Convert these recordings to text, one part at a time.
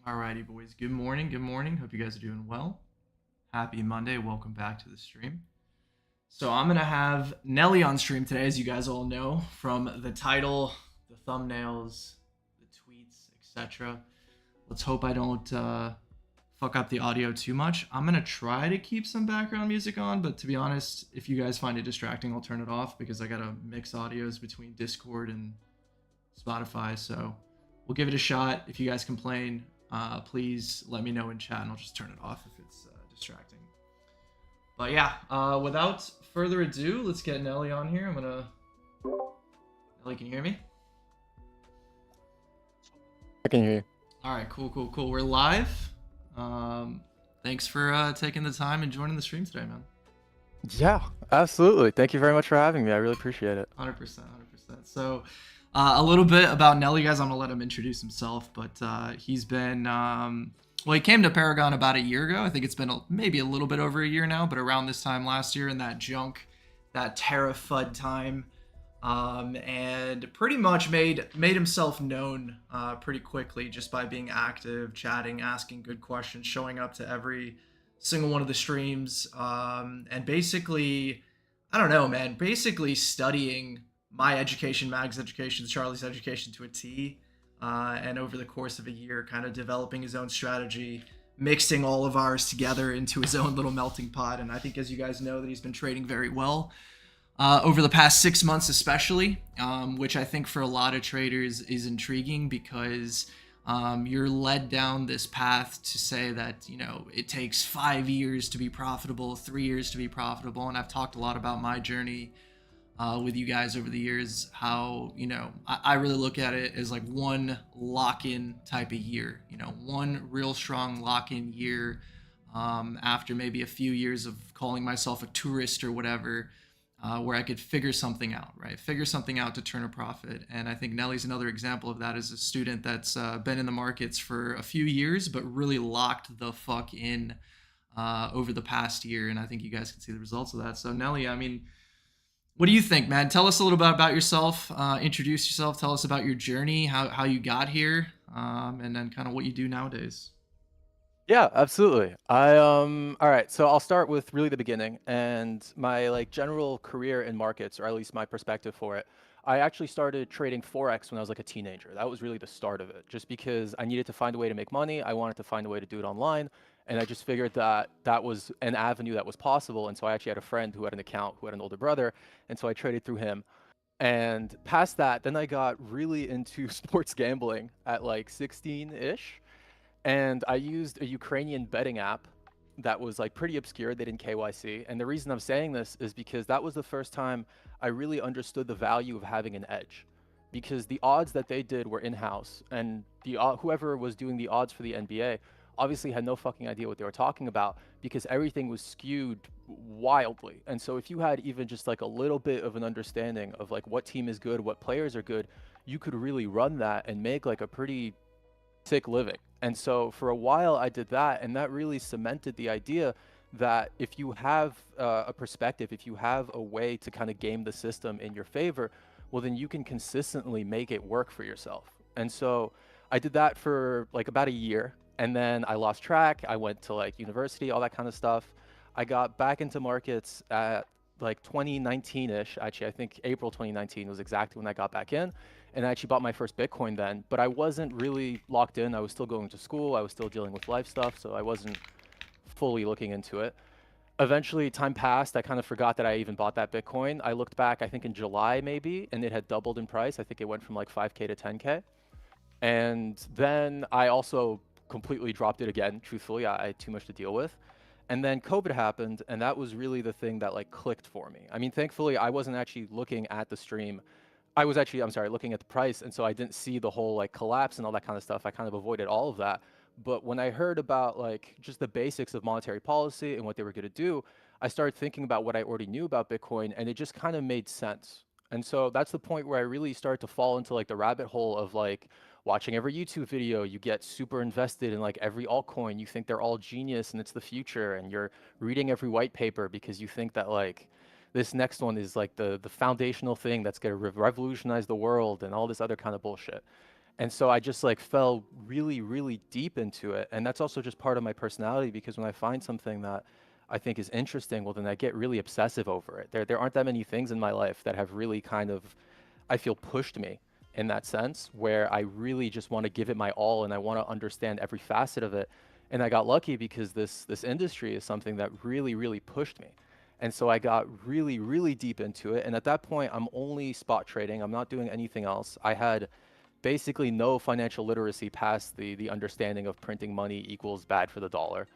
Alrighty, boys. Good morning. Good morning. Hope you guys are doing well. Happy Monday. Welcome back to the stream. So I'm gonna have Nelly on stream today, as you guys all know from the title, the thumbnails, the tweets, etc. Let's hope I don't fuck up the audio too much. I'm gonna try to keep some background music on, but to be honest, if you guys find it distracting, I'll turn it off because I gotta mix audios between Discord and Spotify. So we'll give it a shot. If you guys complain, please let me know in chat and I'll just turn it off if it's distracting. But yeah, without further ado, let's get Nelly on here. Nelly, can you hear me? I can hear you. All right, cool. We're live. Thanks for taking the time and joining the stream today, man. Yeah, absolutely. Thank you very much for having me. I really appreciate it. 100%. So a little bit about Nelly, guys. I'm gonna let him introduce himself, but he's been well, he came to Paragon about a year ago. I think it's been maybe a little bit over a year now, but around this time last year in that Terra FUD time, and pretty much made himself known pretty quickly just by being active, chatting, asking good questions, showing up to every single one of the streams, and basically, I don't know, man, basically studying my education, Mag's education, Charlie's education to a T, and over the course of a year, kind of developing his own strategy, mixing all of ours together into his own little melting pot. And I think, as you guys know, that he's been trading very well over the past 6 months, especially, which I think for a lot of traders is intriguing because you're led down this path to say that, you know, it takes 5 years to be profitable, 3 years to be profitable. And I've talked a lot about my journey with you guys over the years, how, you know, I really look at it as like one lock-in type of year, you know, one real strong lock-in year after maybe a few years of calling myself a tourist or whatever, where I could figure something out, right? Figure something out to turn a profit. And I think Nelly's another example of that, as a student that's been in the markets for a few years, but really locked the fuck in over the past year. And I think you guys can see the results of that. So Nelly, I mean, what do you think, man? Tell us a little bit about yourself. Introduce yourself. Tell us about your journey, how you got here, and then kind of what you do nowadays. Yeah, absolutely. All right, so I'll start with really the beginning and my like general career in markets, or at least my perspective for it. I actually started trading Forex when I was like a teenager. That was really the start of it, just because I needed to find a way to make money. I wanted to find a way to do it online. And I just figured that that was an avenue that was possible. And so I actually had a friend who had an account, who had an older brother. And so I traded through him. And past that, then I got really into sports gambling at like 16-ish. And I used a Ukrainian betting app that was like pretty obscure. They didn't KYC. And the reason I'm saying this is because that was the first time I really understood the value of having an edge. Because the odds that they did were in-house, and the whoever was doing the odds for the NBA obviously had no fucking idea what they were talking about because everything was skewed wildly. And so if you had even just like a little bit of an understanding of like what team is good, what players are good, you could really run that and make like a pretty sick living. And so for a while I did that, and that really cemented the idea that if you have a perspective, if you have a way to kind of game the system in your favor, well, then you can consistently make it work for yourself. And so I did that for like about a year, and then I lost track. I went to like university, all that kind of stuff. I got back into markets at like 2019-ish. Actually, I think April 2019 was exactly when I got back in, and I actually bought my first Bitcoin then. But I wasn't really locked in. I was still going to school. I was still dealing with life stuff, so I wasn't fully looking into it. Eventually, time passed. I kind of forgot that I even bought that Bitcoin. I looked back, I think in July maybe, and it had doubled in price. I think it went from like 5K to 10K. And then I also completely dropped it again. Truthfully, I had too much to deal with. And then COVID happened, and that was really the thing that like clicked for me. I mean, thankfully, I wasn't actually looking at the stream. I was actually, I'm sorry, looking at the price, and so I didn't see the whole like collapse and all that kind of stuff. I kind of avoided all of that. But when I heard about like just the basics of monetary policy and what they were going to do, I started thinking about what I already knew about Bitcoin, and it just kind of made sense. And so that's the point where I really started to fall into like the rabbit hole of like watching every YouTube video. You get super invested in like every altcoin. You think they're all genius and it's the future, and you're reading every white paper because you think that like this next one is like the foundational thing that's going to revolutionize the world and all this other kind of bullshit. And so I just like fell really, really deep into it. And that's also just part of my personality, because when I find something that I think is interesting, well, then I get really obsessive over it. There aren't that many things in my life that have really kind of, I feel, pushed me in that sense, where I really just want to give it my all and I want to understand every facet of it. And I got lucky because this industry is something that really, really pushed me. And so I got really, really deep into it. And at that point, I'm only spot trading. I'm not doing anything else. I had basically no financial literacy past the understanding of printing money equals bad for the dollar.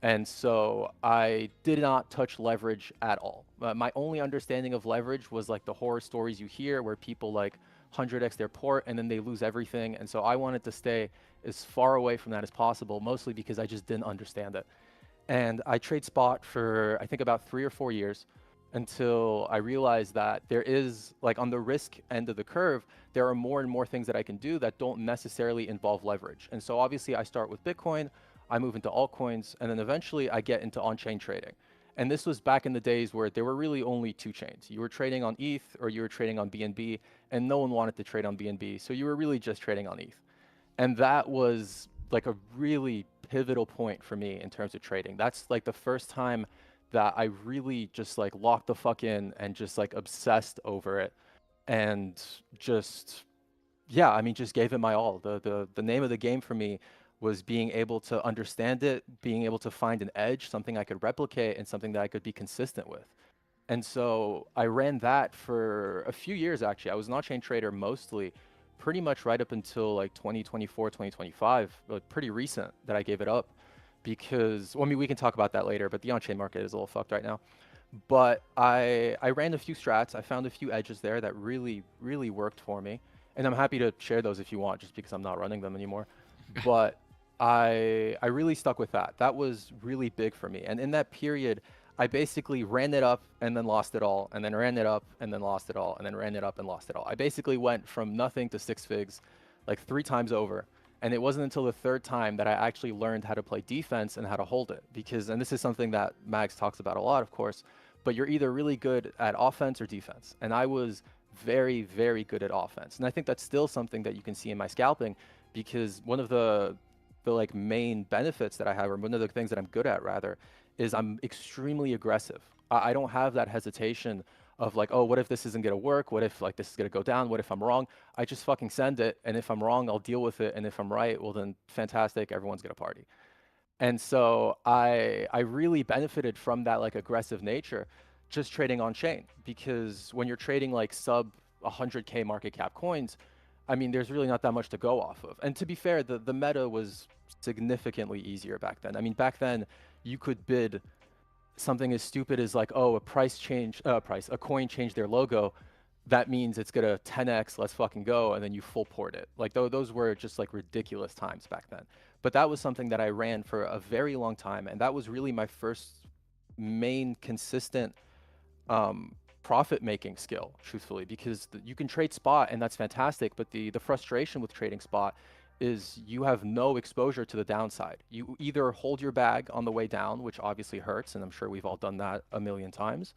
And so I did not touch leverage at all. My only understanding of leverage was like the horror stories you hear where people like 100x their port and then they lose everything. And so I wanted to stay as far away from that as possible, mostly because I just didn't understand it. And I trade spot for I think about 3 or 4 years until I realized that there is, like, on the risk end of the curve, there are more and more things that I can do that don't necessarily involve leverage. And so obviously I start with Bitcoin, I move into altcoins, and then eventually I get into on-chain trading. And this was back in the days where there were really only two chains. You were trading on ETH or you were trading on BNB, and no one wanted to trade on BNB. So you were really just trading on ETH. And that was like a really pivotal point for me in terms of trading. That's like the first time that I really just like locked the fuck in and just like obsessed over it, and just, yeah, I mean, just gave it my all. The name of the game for me was being able to understand it, being able to find an edge, something I could replicate, and something that I could be consistent with. And so I ran that for a few years, actually. I was an on-chain trader mostly, pretty much right up until like 2024, 2025, like pretty recent that I gave it up because, well, I mean, we can talk about that later, but the on-chain market is a little fucked right now. But I ran a few strats. I found a few edges there that really, really worked for me. And I'm happy to share those if you want, just because I'm not running them anymore. But I really stuck with that. That was really big for me. And in that period, I basically ran it up and then lost it all, and then ran it up and then lost it all, and then ran it up and lost it all. I basically went from nothing to six figs like 3 times over. And it wasn't until the third time that I actually learned how to play defense and how to hold it. Because, and this is something that Mags talks about a lot, of course, but you're either really good at offense or defense. And I was very, very good at offense. And I think that's still something that you can see in my scalping, because one of the like main benefits that I have, or one of the things that I'm good at rather, is I'm extremely aggressive. I don't have that hesitation of like, oh, what if this isn't gonna work? What if like this is gonna go down? What if I'm wrong? I just fucking send it, and if I'm wrong, I'll deal with it, and if I'm right, well then fantastic, everyone's gonna party. And so I really benefited from that like aggressive nature just trading on chain, because when you're trading like sub 100K market cap coins, I mean, there's really not that much to go off of. And to be fair, the meta was significantly easier back then. I mean, back then you could bid something as stupid as like, oh, a coin changed their logo. That means it's gonna 10x, let's fucking go, and then you full port it. Like those were just like ridiculous times back then. But that was something that I ran for a very long time, and that was really my first main consistent profit making skill, truthfully, because you can trade spot and that's fantastic, but the frustration with trading spot is you have no exposure to the downside. You either hold your bag on the way down, which obviously hurts, and I'm sure we've all done that a million times,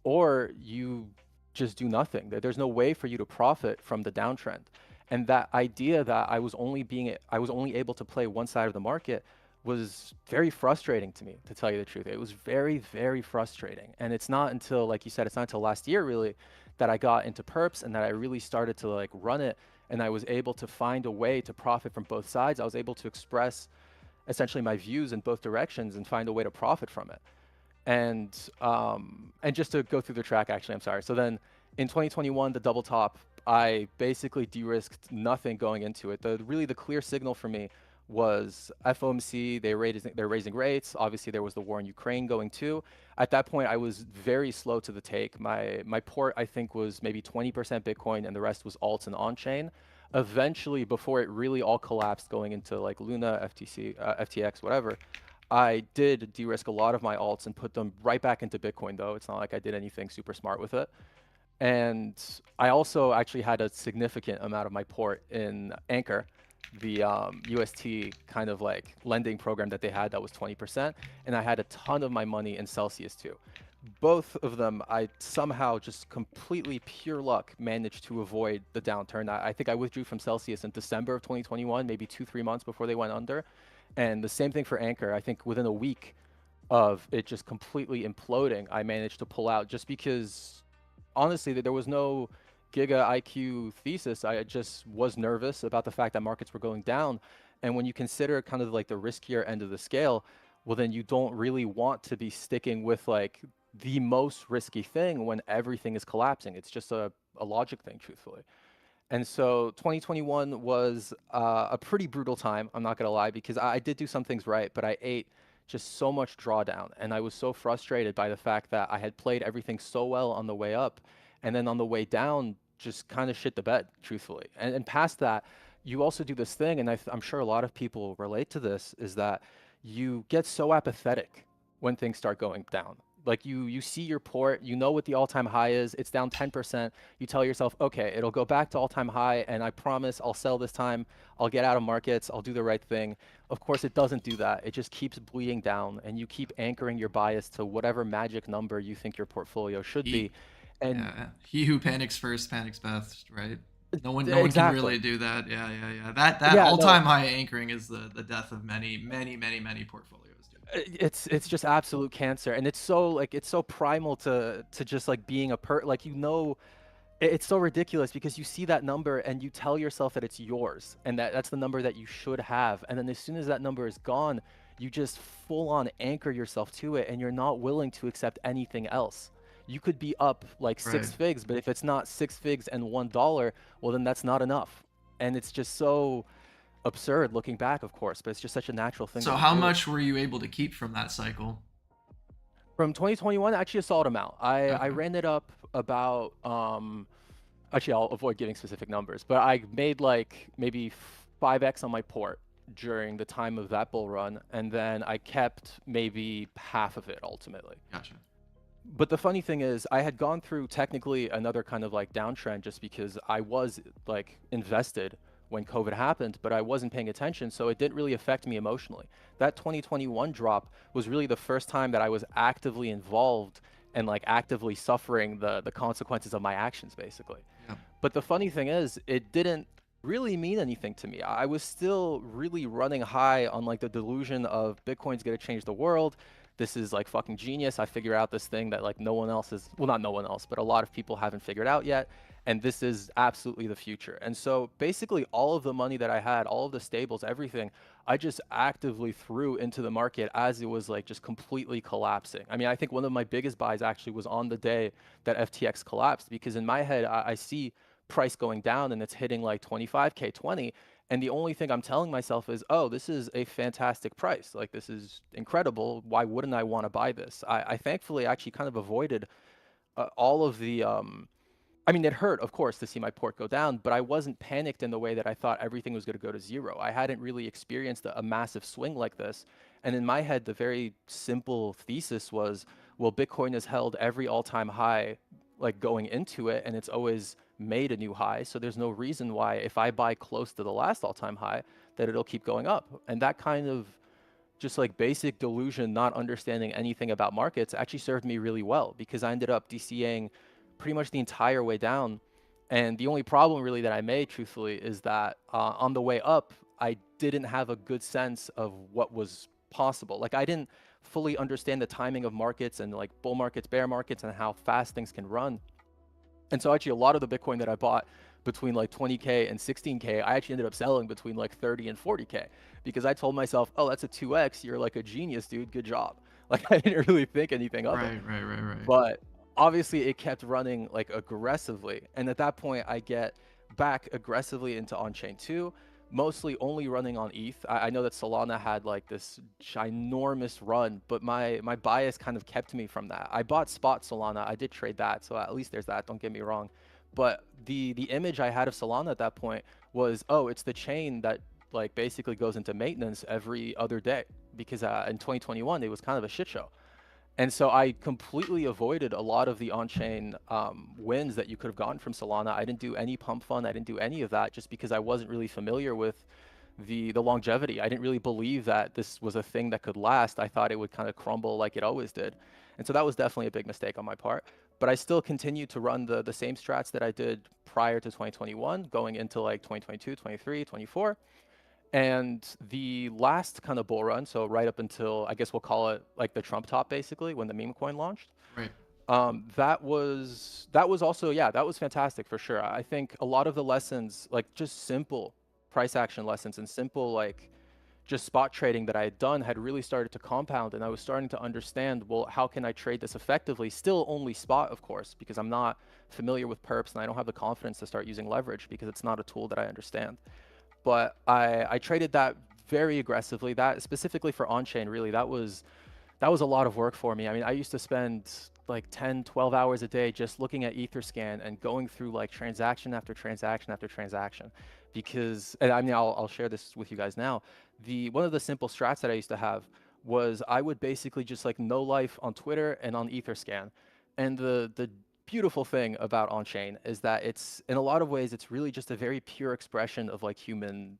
or you just do nothing. There's no way for you to profit from the downtrend. And that idea that I was only able to play one side of the market was very frustrating to me, to tell you the truth. It was very, very frustrating. And it's not until, like you said, it's not until last year really that I got into perps and that I really started to like run it, and I was able to find a way to profit from both sides. I was able to express essentially my views in both directions and find a way to profit from it. And just to go through the track, actually, I'm sorry. So then in 2021, the double top, I basically de-risked nothing going into it. Really the clear signal for me was FOMC, they're raising rates. Obviously, there was the war in Ukraine going too. At that point, I was very slow to the take. My port, I think, was maybe 20% Bitcoin, and the rest was alts and on-chain. Eventually, before it really all collapsed going into like Luna, FTC, FTX, whatever, I did de-risk a lot of my alts and put them right back into Bitcoin, though. It's not like I did anything super smart with it. And I also actually had a significant amount of my port in Anchor, the UST kind of like lending program that they had that was 20%. And I had a ton of my money in Celsius too. Both of them, I somehow just completely pure luck managed to avoid the downturn. I think I withdrew from Celsius in December of 2021, maybe 2-3 months before they went under. And the same thing for Anchor. I think within a week of it just completely imploding, I managed to pull out just because, honestly, there was no Giga IQ thesis. I just was nervous about the fact that markets were going down. And when you consider kind of like the riskier end of the scale, well, then you don't really want to be sticking with like the most risky thing when everything is collapsing. It's just a logic thing, truthfully. And so 2021 was a pretty brutal time, I'm not going to lie, because I did do some things right, but I ate just so much drawdown. And I was so frustrated by the fact that I had played everything so well on the way up, and then on the way down, just kind of shit the bed, truthfully. And past that, you also do this thing, and I'm sure a lot of people relate to this, is that you get so apathetic when things start going down. Like you see your port, you know what the all-time high is, it's down 10%. You tell yourself, okay, it'll go back to all-time high, and I promise I'll sell this time, I'll get out of markets, I'll do the right thing. Of course, it doesn't do that. It just keeps bleeding down, and you keep anchoring your bias to whatever magic number you think your portfolio should be. And yeah, he who panics first panics best, right? No one can exactly. really do that. Yeah. That Yeah, all-time high anchoring is the death of many portfolios. it's just absolute cancer, and it's so primal to just like being like, you know, it's so ridiculous because you see that number and you tell yourself that it's yours and that's the number that you should have, and then as soon as that number is gone, you just full on anchor yourself to it, and you're not willing to accept anything else. You could be up like Right. 6 figs, but if it's not 6 figs and $1, well, then that's not enough. And it's just so absurd looking back, of course, but it's just such a natural thing So that we how do. much were you able to keep from that cycle? From 2021, actually a solid amount. I Okay. ran it up about actually I'll avoid giving specific numbers, but I made like maybe 5x on my port during the time of that bull run, and then I kept maybe half of it ultimately. Gotcha. But the funny thing is, I had gone through technically another kind of like downtrend just because I was like invested when COVID happened, but I wasn't paying attention, so it didn't really affect me emotionally. That 2021 drop was really the first time that I was actively involved and like actively suffering the consequences of my actions, basically. Yeah. But the funny thing is, it didn't really mean anything to me. I was still really running high on like the delusion of Bitcoin's going to change the world. this is like fucking genius. I figure out this thing that like no one else is, well, not no one else, but a lot of people haven't figured out yet. And this is absolutely the future. And so basically all of the money that I had, all of the stables, everything, I just actively threw into the market as it was like just completely collapsing. I mean, I think one of my biggest buys actually was on the day that FTX collapsed, because in my head, I see price going down and it's hitting like 25K, 20. And the only thing I'm telling myself is, oh, this is a fantastic price. Like, this is incredible. Why wouldn't I want to buy this? I thankfully actually kind of avoided all of the, I mean, it hurt, of course, to see my port go down, but I wasn't panicked in the way that I thought everything was going to go to zero. I hadn't really experienced a massive swing like this. And in my head, the very simple thesis was, well, Bitcoin has held every all-time high like going into it, and it's always made a new high. So there's no reason why if I buy close to the last all-time high, that it'll keep going up. And that kind of just like basic delusion, not understanding anything about markets, actually served me really well, because I ended up DCAing pretty much the entire way down. And the only problem really that I made, truthfully, is that on the way up, I didn't have a good sense of what was possible. Like, I didn't fully understand the timing of markets and like bull markets, bear markets, and how fast things can run. And so actually a lot of the Bitcoin that I bought between like 20K and 16K, I actually ended up selling between like 30 and 40K, because I told myself, oh, that's a 2X. You're like a genius, dude. Good job. Like, I didn't really think anything of it. Right. But obviously it kept running like aggressively. And at that point I get back aggressively into onchain 2, mostly only running on ETH. I know that Solana had like this ginormous run, but my bias kind of kept me from that. I bought spot Solana. I did trade that, so at least there's that, don't get me wrong. But the image I had of Solana at that point was, oh, it's the chain that like basically goes into maintenance every other day, because in 2021 it was kind of a shit show. And so I completely avoided a lot of the on-chain wins that you could have gotten from Solana. I didn't do any pump fund. I didn't do any of that, just because I wasn't really familiar with the longevity. I didn't really believe that this was a thing that could last. I thought it would kind of crumble like it always did. And so that was definitely a big mistake on my part. But I still continued to run the same strats that I did prior to 2021, going into like 2022, 23, 24. And the last kind of bull run, so right up until, I guess we'll call it like the Trump top, basically, when the meme coin launched. Right. That was also, yeah, that was fantastic for sure. I think a lot of the lessons, like just simple price action lessons and simple like just spot trading that I had done, had really started to compound, and I was starting to understand, well, how can I trade this effectively? Still only spot, of course, because I'm not familiar with perps and I don't have the confidence to start using leverage because it's not a tool that I understand. But I traded that very aggressively. That specifically for on-chain, really, that was a lot of work for me. I mean, I used to spend like 10, 12 hours a day just looking at Etherscan and going through like transaction after transaction after transaction, because, and I mean, I'll share this with you guys now. One of the simple strats that I used to have was I would basically just like no life on Twitter and on Etherscan. And the beautiful thing about on-chain is that it's, in a lot of ways, it's really just a very pure expression of like human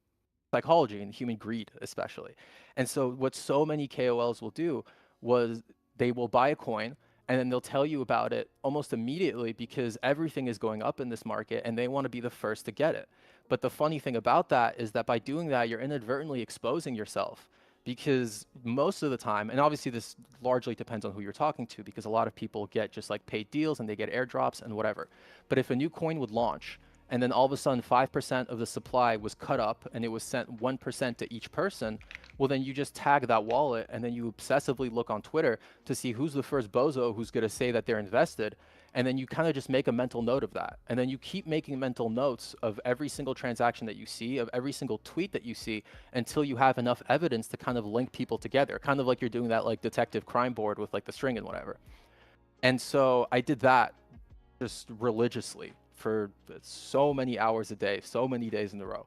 psychology and human greed, especially. And so what so many KOLs will do was they will buy a coin and then they'll tell you about it almost immediately, because everything is going up in this market and they want to be the first to get it. But the funny thing about that is that by doing that, you're inadvertently exposing yourself, because most of the time, and obviously this largely depends on who you're talking to, because a lot of people get just like paid deals and they get airdrops and whatever. But if a new coin would launch and then all of a sudden 5% of the supply was cut up and it was sent 1% to each person, well, then you just tag that wallet and then you obsessively look on Twitter to see who's the first bozo who's going to say that they're invested. And then you kind of just make a mental note of that. And then you keep making mental notes of every single transaction that you see, of every single tweet that you see, until you have enough evidence to kind of link people together. Kind of like you're doing that like detective crime board with like the string and whatever. And so I did that just religiously for so many hours a day, so many days in a row.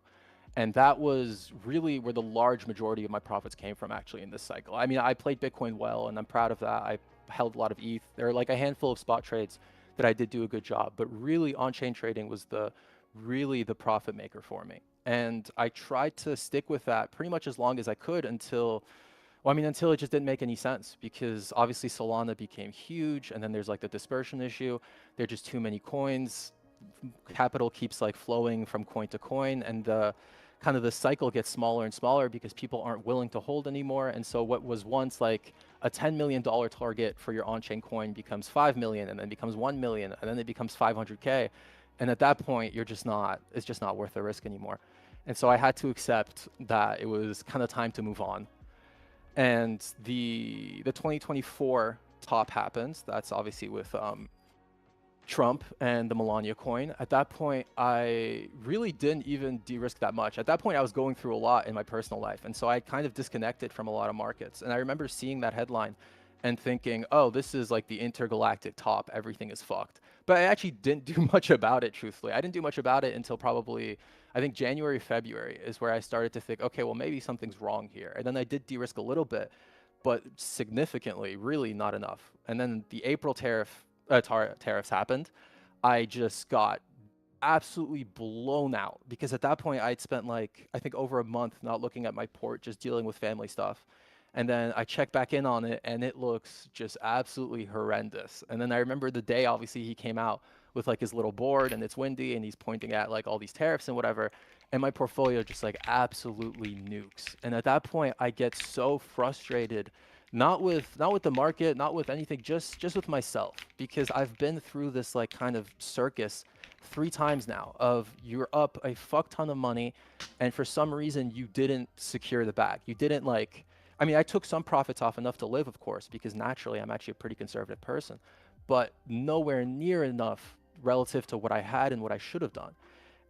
And that was really where the large majority of my profits came from, actually, in this cycle. I mean, I played Bitcoin well, and I'm proud of that. I held a lot of ETH. There are like a handful of spot trades that I did do a good job, but really on-chain trading was really the profit maker for me. And I tried to stick with that pretty much as long as I could until, well, I mean, until it just didn't make any sense, because obviously Solana became huge, and then there's like the dispersion issue. There are just too many coins. Capital keeps like flowing from coin to coin, and kind of the cycle gets smaller and smaller because people aren't willing to hold anymore. And so what was once like a $10 million target for your on-chain coin becomes 5 million, and then becomes 1 million, and then it becomes 500K. And at that point, it's just not worth the risk anymore. And so I had to accept that it was kind of time to move on. And the 2024 top happens. That's obviously with Trump and the Melania coin. At that point, I really didn't even de-risk that much. At that point, I was going through a lot in my personal life. And so I kind of disconnected from a lot of markets. And I remember seeing that headline and thinking, oh, this is like the intergalactic top. Everything is fucked. But I actually didn't do much about it, truthfully. I didn't do much about it until probably, I think January, February is where I started to think, okay, well, maybe something's wrong here. And then I did de-risk a little bit, but significantly, really not enough. And then the April tariffs happened. I just got absolutely blown out because at that point I'd spent like, I think over a month not looking at my port, just dealing with family stuff. And then I checked back in on it and it looks just absolutely horrendous. And then I remember the day, obviously, he came out with like his little board and it's windy and he's pointing at like all these tariffs and whatever. And my portfolio just like absolutely nukes. And at that point I get so frustrated, not with the market, not with anything, just with myself, because I've been through this like kind of circus 3 times now of you're up a fuck ton of money and for some reason you didn't secure the bag. You didn't like, I mean, I took some profits off, enough to live, of course, because naturally I'm actually a pretty conservative person, but nowhere near enough relative to what I had and what I should have done.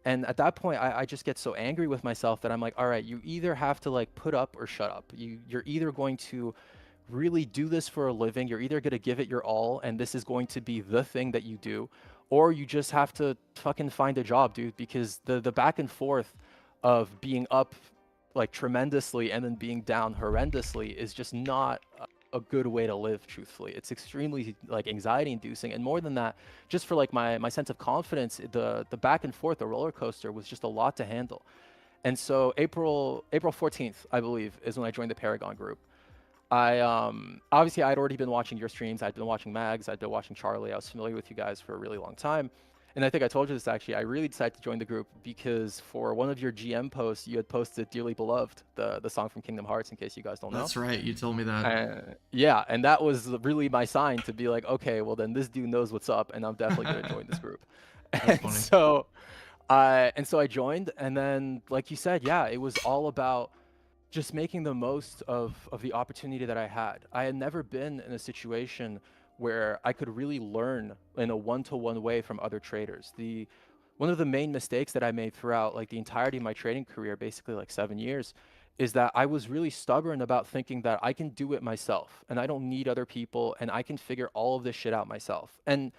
And at that point, I just get so angry with myself that I'm like, all right, you either have to like put up or shut up. You're either going to really do this for a living, you're either going to give it your all, and this is going to be the thing that you do, or you just have to fucking find a job, dude, because the back and forth of being up like tremendously and then being down horrendously is just not a good way to live, truthfully. It's extremely like anxiety inducing, and more than that, just for like my sense of confidence, the back and forth, the roller coaster was just a lot to handle. And so April 14th, I believe, is when I joined the Paragon group. I obviously I'd already been watching your streams, I'd been watching Mags, I'd been watching Charlie. I was familiar with you guys for a really long time. And I think I told you this actually, I really decided to join the group because for one of your GM posts, you had posted Dearly Beloved, the song from Kingdom Hearts, in case you guys don't know. That's right, you told me that. Yeah, and that was really my sign to be like, okay, well then this dude knows what's up and I'm definitely gonna join this group. That's funny. So I joined, and then like you said, yeah, it was all about just making the most of the opportunity that I had. I had never been in a situation where I could really learn in a one-to-one way from other traders. One of the main mistakes that I made throughout like the entirety of my trading career, basically like 7 years, is that I was really stubborn about thinking that I can do it myself and I don't need other people and I can figure all of this shit out myself. And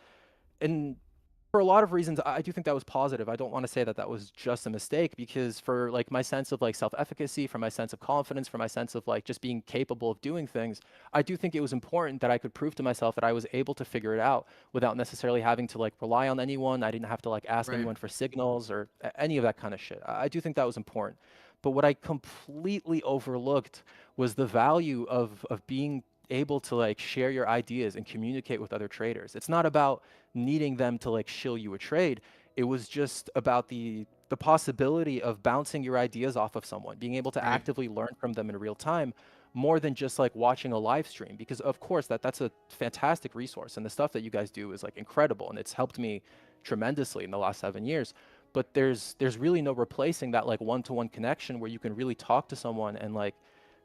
for a lot of reasons, I do think that was positive. I don't want to say that that was just a mistake, because for like my sense of like self-efficacy, for my sense of confidence, for my sense of like just being capable of doing things, I do think it was important that I could prove to myself that I was able to figure it out without necessarily having to like rely on anyone. I didn't have to like ask anyone for signals or any of that kind of shit. I do think that was important. But what I completely overlooked was the value of being able to like share your ideas and communicate with other traders. It's not about needing them to like shill you a trade. It was just about the possibility of bouncing your ideas off of someone, being able to actively learn from them in real time, more than just like watching a live stream. Because of course that's a fantastic resource, and the stuff that you guys do is like incredible, and it's helped me tremendously in the last 7 years. But there's really no replacing that like one-to-one connection where you can really talk to someone and like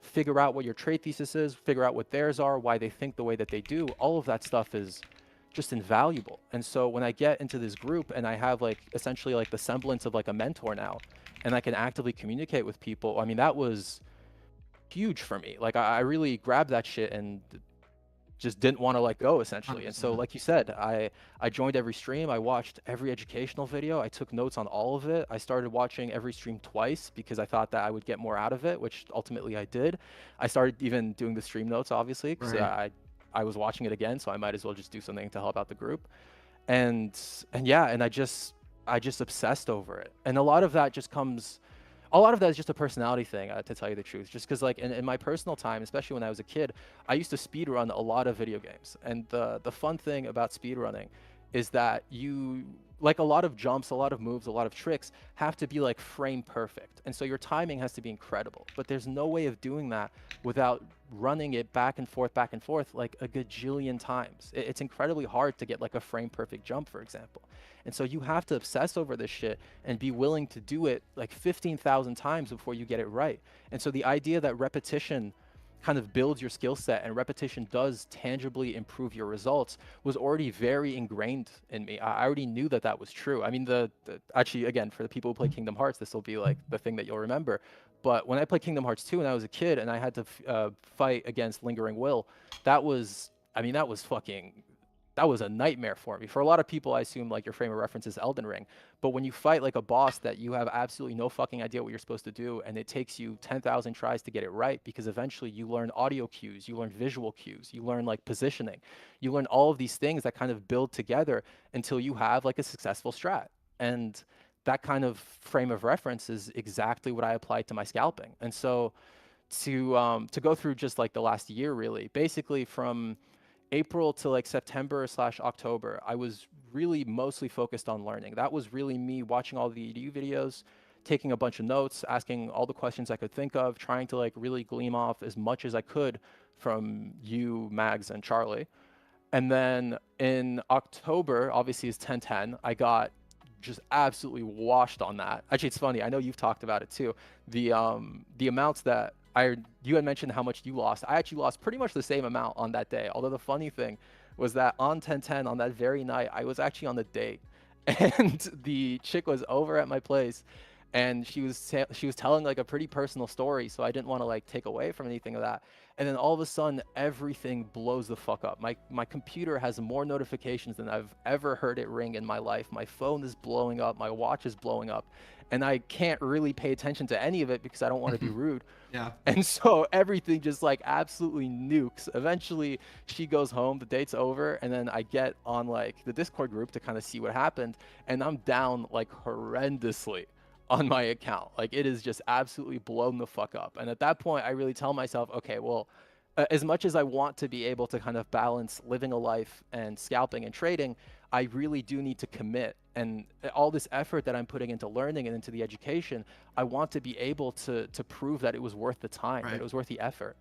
figure out what your trade thesis is, figure out what theirs are, why they think the way that they do. All of that stuff is just invaluable. And so when I get into this group and I have like essentially like the semblance of like a mentor now, and I can actively communicate with people, I mean, that was huge for me. Like I really grabbed that shit and just didn't want to let go, essentially. 100%. And so like you said, I joined every stream, I watched every educational video, I took notes on all of it. I started watching every stream twice because I thought that I would get more out of it, which ultimately I did. I started even doing the stream notes, obviously, because I was watching it again, so I might as well just do something to help out the group. And yeah, and I just obsessed over it. And a lot of that is just a personality thing, to tell you the truth. Just because like in my personal time, especially when I was a kid, I used to speedrun a lot of video games. And the fun thing about speedrunning is that like a lot of jumps, a lot of moves, a lot of tricks have to be like frame perfect. And so your timing has to be incredible. But there's no way of doing that without running it back and forth like a gajillion times. It's incredibly hard to get like a frame perfect jump, for example. And so you have to obsess over this shit and be willing to do it like 15,000 times before you get it right. And so the idea that repetition kind of builds your skill set and repetition does tangibly improve your results was already very ingrained in me. I already knew that that was true. I mean, actually, again, for the people who play Kingdom Hearts, this will be like the thing that you'll remember. But when I played Kingdom Hearts 2 when I was a kid and I had to fight against Lingering Will, that was, I mean, that was fucking, that was a nightmare for me. For a lot of people, I assume like your frame of reference is Elden Ring. But when you fight like a boss that you have absolutely no fucking idea what you're supposed to do, and it takes you 10,000 tries to get it right, because eventually you learn audio cues, you learn visual cues, you learn like positioning, you learn all of these things that kind of build together until you have like a successful strat. And that kind of frame of reference is exactly what I applied to my scalping. And so to go through just like the last year, really, basically from April to like September/October, I was really mostly focused on learning. That was really me watching all the EDU videos, taking a bunch of notes, asking all the questions I could think of, trying to like really glean off as much as I could from you, Mags, and Charlie. And then in October, obviously is 10/10, I got just absolutely washed on that. Actually, it's funny. I know you've talked about it too. The amounts that you had mentioned how much you lost. I actually lost pretty much the same amount on that day. Although the funny thing was that on 10/10 on that very night, I was actually on the date, and the chick was over at my place, and she was telling like a pretty personal story, so I didn't want to like take away from anything of that. And then all of a sudden, everything blows the fuck up. My computer has more notifications than I've ever heard it ring in my life. My phone is blowing up. My watch is blowing up. And I can't really pay attention to any of it because I don't want to be rude. Yeah. And so everything just like absolutely nukes. Eventually, she goes home, the date's over, and then I get on like the Discord group to kind of see what happened. And I'm down like horrendously on my account. Like it is just absolutely blown the fuck up. And at that point, I really tell myself, okay, well, as much as I want to be able to kind of balance living a life and scalping and trading, I really do need to commit. And all this effort that I'm putting into learning and into the education, I want to be able to prove that it was worth the time, Right. that it was worth the effort.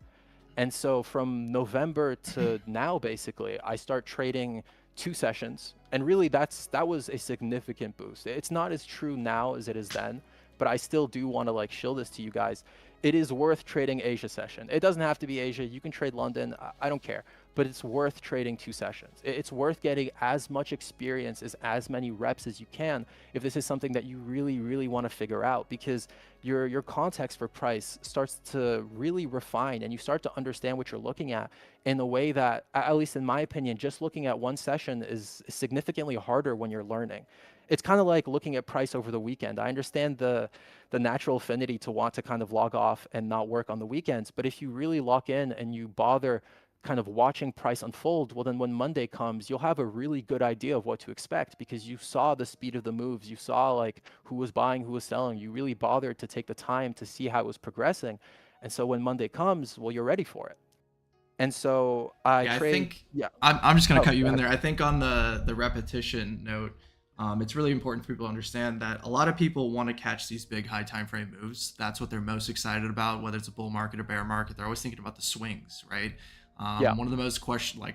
And so from November to now, basically, I start trading 2 sessions. And really that was a significant boost. It's not as true now as it is then, but I still do want to like shill this to you guys. It is worth trading Asia session. It doesn't have to be Asia. You can trade London. I don't care. But it's worth trading 2 sessions. It's worth getting as much experience as many reps as you can if this is something that you really, really want to figure out, because your context for price starts to really refine and you start to understand what you're looking at in a way that, at least in my opinion, just looking at one session is significantly harder when you're learning. It's kind of like looking at price over the weekend. I understand the natural affinity to want to kind of log off and not work on the weekends, but if you really lock in and you bother kind of watching price unfold, well then when Monday comes, you'll have a really good idea of what to expect because you saw the speed of the moves, you saw like who was buying, who was selling, you really bothered to take the time to see how it was progressing. And so when Monday comes, well, you're ready for it. And so Yeah, I think I'm just gonna cut you in there. I think on the repetition note, it's really important for people to understand that a lot of people want to catch these big high time frame moves. That's what they're most excited about, whether it's a bull market or bear market. They're always thinking about the swings, right? One of the most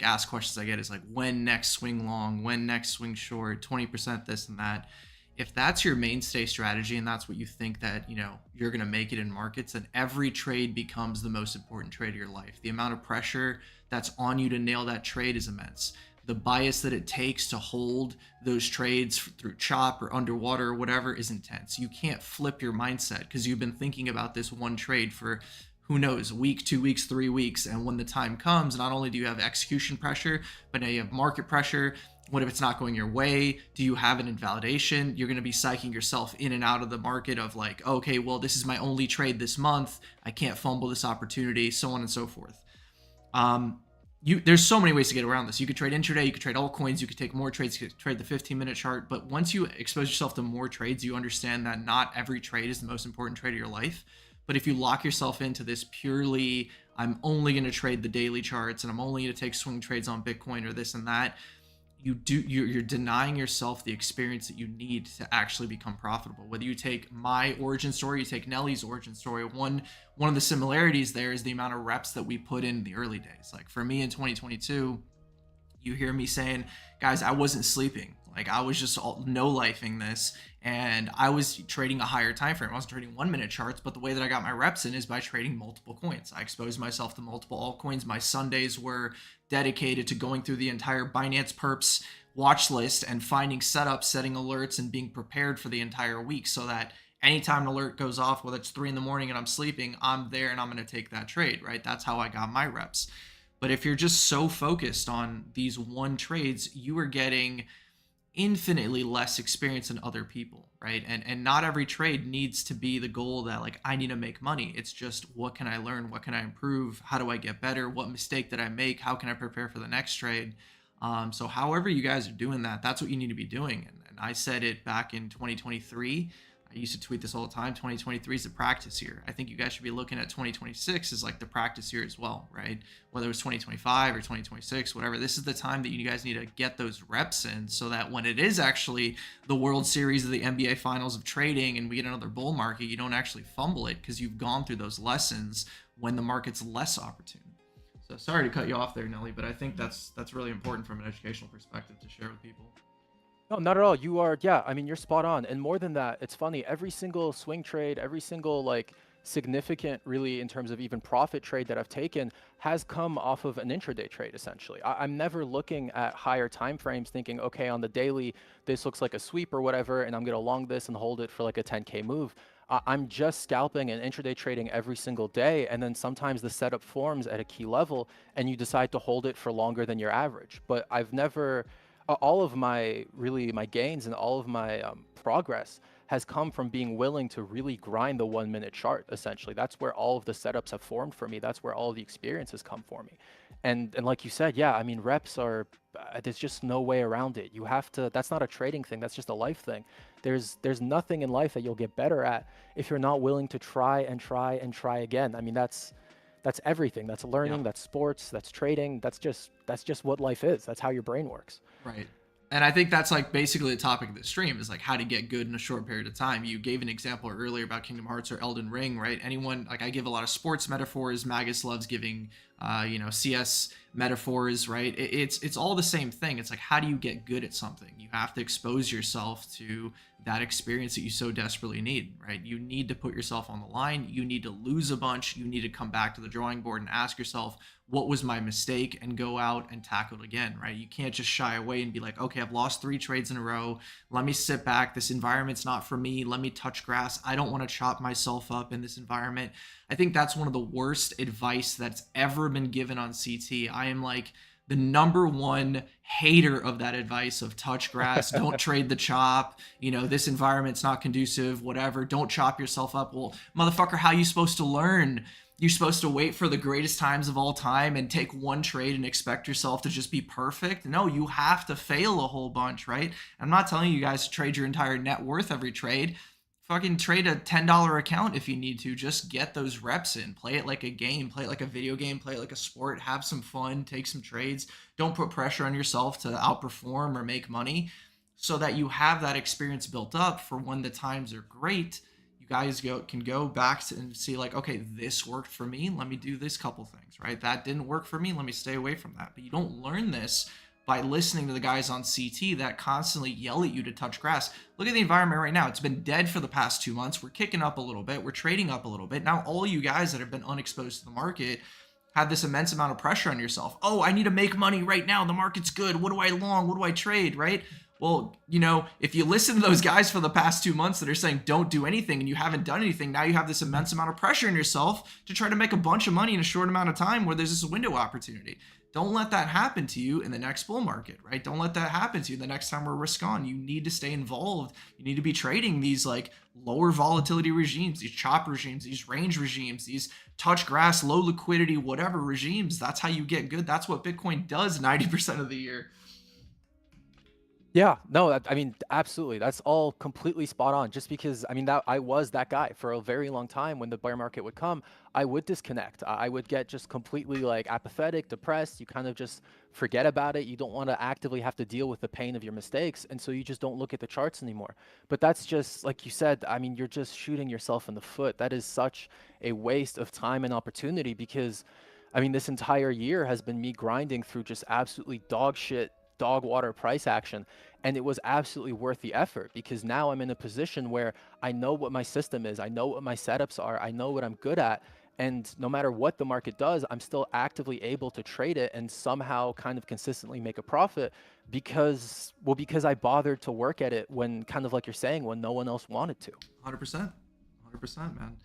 asked questions I get is like, when next swing long, when next swing short, 20% this and that. If that's your mainstay strategy and that's what you think that, you're going to make it in markets, then every trade becomes the most important trade of your life. The amount of pressure that's on you to nail that trade is immense. The bias that it takes to hold those trades through chop or underwater or whatever is intense. You can't flip your mindset because you've been thinking about this one trade for who knows, a week, 2 weeks, 3 weeks. And when the time comes, not only do you have execution pressure, but now you have market pressure. What if it's not going your way? Do you have an invalidation? You're going to be psyching yourself in and out of the market of like, okay, well, this is my only trade this month. I can't fumble this opportunity, so on and so forth. There's so many ways to get around this. You could trade intraday, you could trade altcoins, you could take more trades, you could trade the 15-minute chart. But once you expose yourself to more trades, you understand that not every trade is the most important trade of your life. But if you lock yourself into this purely, I'm only going to trade the daily charts and I'm only going to take swing trades on Bitcoin or this and that, you're denying yourself the experience that you need to actually become profitable. Whether you take my origin story, you take Nelly's origin story, one of the similarities there is the amount of reps that we put in the early days. Like for me in 2022, you hear me saying, guys, I wasn't sleeping. Like I was just no-lifing this, and I was trading a higher time frame. I wasn't trading 1 minute charts, but the way that I got my reps in is by trading multiple coins. I exposed myself to multiple altcoins. My Sundays were dedicated to going through the entire Binance Perps watch list and finding setups, setting alerts, and being prepared for the entire week so that anytime an alert goes off, whether it's 3 in the morning and I'm sleeping, I'm there and I'm going to take that trade, right? That's how I got my reps. But if you're just so focused on these one trades, you are getting infinitely less experience than other people, right? And not every trade needs to be the goal that like I need to make money. It's just what can I learn? What can I improve? How do I get better? What mistake did I make? How can I prepare for the next trade? So however you guys are doing that, that's what you need to be doing. And I said it back in 2023. I used to tweet this all the time. 2023 is the practice year. I think you guys should be looking at 2026 as like the practice year as well, right? Whether it was 2025 or 2026, whatever, this is the time that you guys need to get those reps in so that when it is actually the World Series of the NBA Finals of trading and we get another bull market, you don't actually fumble it because you've gone through those lessons when the market's less opportune. So sorry to cut you off there, Nelly, but I think that's really important from an educational perspective to share with people. No, not at all. You are, yeah, I mean, you're spot on. And more than that, it's funny, every single swing trade, every single like significant, really, in terms of even profit trade that I've taken has come off of an intraday trade, essentially. I'm never looking at higher time frames thinking, okay, on the daily, this looks like a sweep or whatever, and I'm going to long this and hold it for like a 10K move. I'm just scalping and intraday trading every single day. And then sometimes the setup forms at a key level and you decide to hold it for longer than your average. But I've never, all of my gains and all of my progress has come from being willing to really grind the 1 minute chart. Essentially, that's where all of the setups have formed for me. That's where all of the experiences come for me. And like you said, yeah, I mean, reps are, there's just no way around it. You have to, that's not a trading thing, that's just a life thing. There's nothing in life that you'll get better at if you're not willing to try and try and try again. I mean, that's everything. That's learning, yeah. That's sports, that's trading, that's just what life is. That's how your brain works. Right. And I think that's like basically the topic of the stream is like how to get good in a short period of time. You gave an example earlier about Kingdom Hearts or Elden Ring, right? Anyone, like I give a lot of sports metaphors. Magus loves giving, CS metaphors, right? It's all the same thing. It's like, how do you get good at something? You have to expose yourself to that experience that you so desperately need, right? You need to put yourself on the line. You need to lose a bunch. You need to come back to the drawing board and ask yourself, what was my mistake, and go out and tackle it again, right? You can't just shy away and be like, okay, I've lost 3 trades in a row. Let me sit back. This environment's not for me. Let me touch grass. I don't want to chop myself up in this environment. I think that's one of the worst advice that's ever been given on CT. I am like the #1 hater of that advice of touch grass, don't trade the chop, this environment's not conducive, whatever, don't chop yourself up. Well, motherfucker, how are you supposed to learn? You're supposed to wait for the greatest times of all time and take one trade and expect yourself to just be perfect? No, you have to fail a whole bunch, right? I'm not telling you guys to trade your entire net worth every trade. Fucking trade a $10 account if you need to. Just get those reps in. Play it like a game. Play it like a video game. Play it like a sport. Have some fun. Take some trades. Don't put pressure on yourself to outperform or make money, so that you have that experience built up for when the times are great. You guys can go back and see like, okay, this worked for me. Let me do this couple things, right? That didn't work for me. Let me stay away from that. But you don't learn this by listening to the guys on CT that constantly yell at you to touch grass. Look at the environment right now. It's been dead for the past 2 months. We're kicking up a little bit. We're trading up a little bit. Now, all you guys that have been unexposed to the market have this immense amount of pressure on yourself. Oh, I need to make money right now. The market's good. What do I long? What do I trade, right? Well, if you listen to those guys for the past 2 months that are saying don't do anything and you haven't done anything, now you have this immense amount of pressure on yourself to try to make a bunch of money in a short amount of time where there's this window opportunity. Don't let that happen to you in the next bull market, right? Don't let that happen to you the next time we're risk on. You need to stay involved. You need to be trading these like lower volatility regimes, these chop regimes, these range regimes, these touch grass, low liquidity, whatever regimes. That's how you get good. That's what Bitcoin does 90% of the year. Yeah, no, I mean, absolutely. That's all completely spot on. Just because, I mean, that I was that guy for a very long time. When the bear market would come, I would disconnect. I would get just completely like apathetic, depressed. You kind of just forget about it. You don't want to actively have to deal with the pain of your mistakes. And so you just don't look at the charts anymore. But that's just, like you said, I mean, you're just shooting yourself in the foot. That is such a waste of time and opportunity because, I mean, this entire year has been me grinding through just absolutely dog shit, dog water price action, and it was absolutely worth the effort because now I'm in a position where I know what my system is, I know what my setups are, I know what I'm good at, and no matter what the market does, I'm still actively able to trade it and somehow kind of consistently make a profit because, well, because I bothered to work at it when, kind of like you're saying, when no one else wanted to. 100%, 100%, man.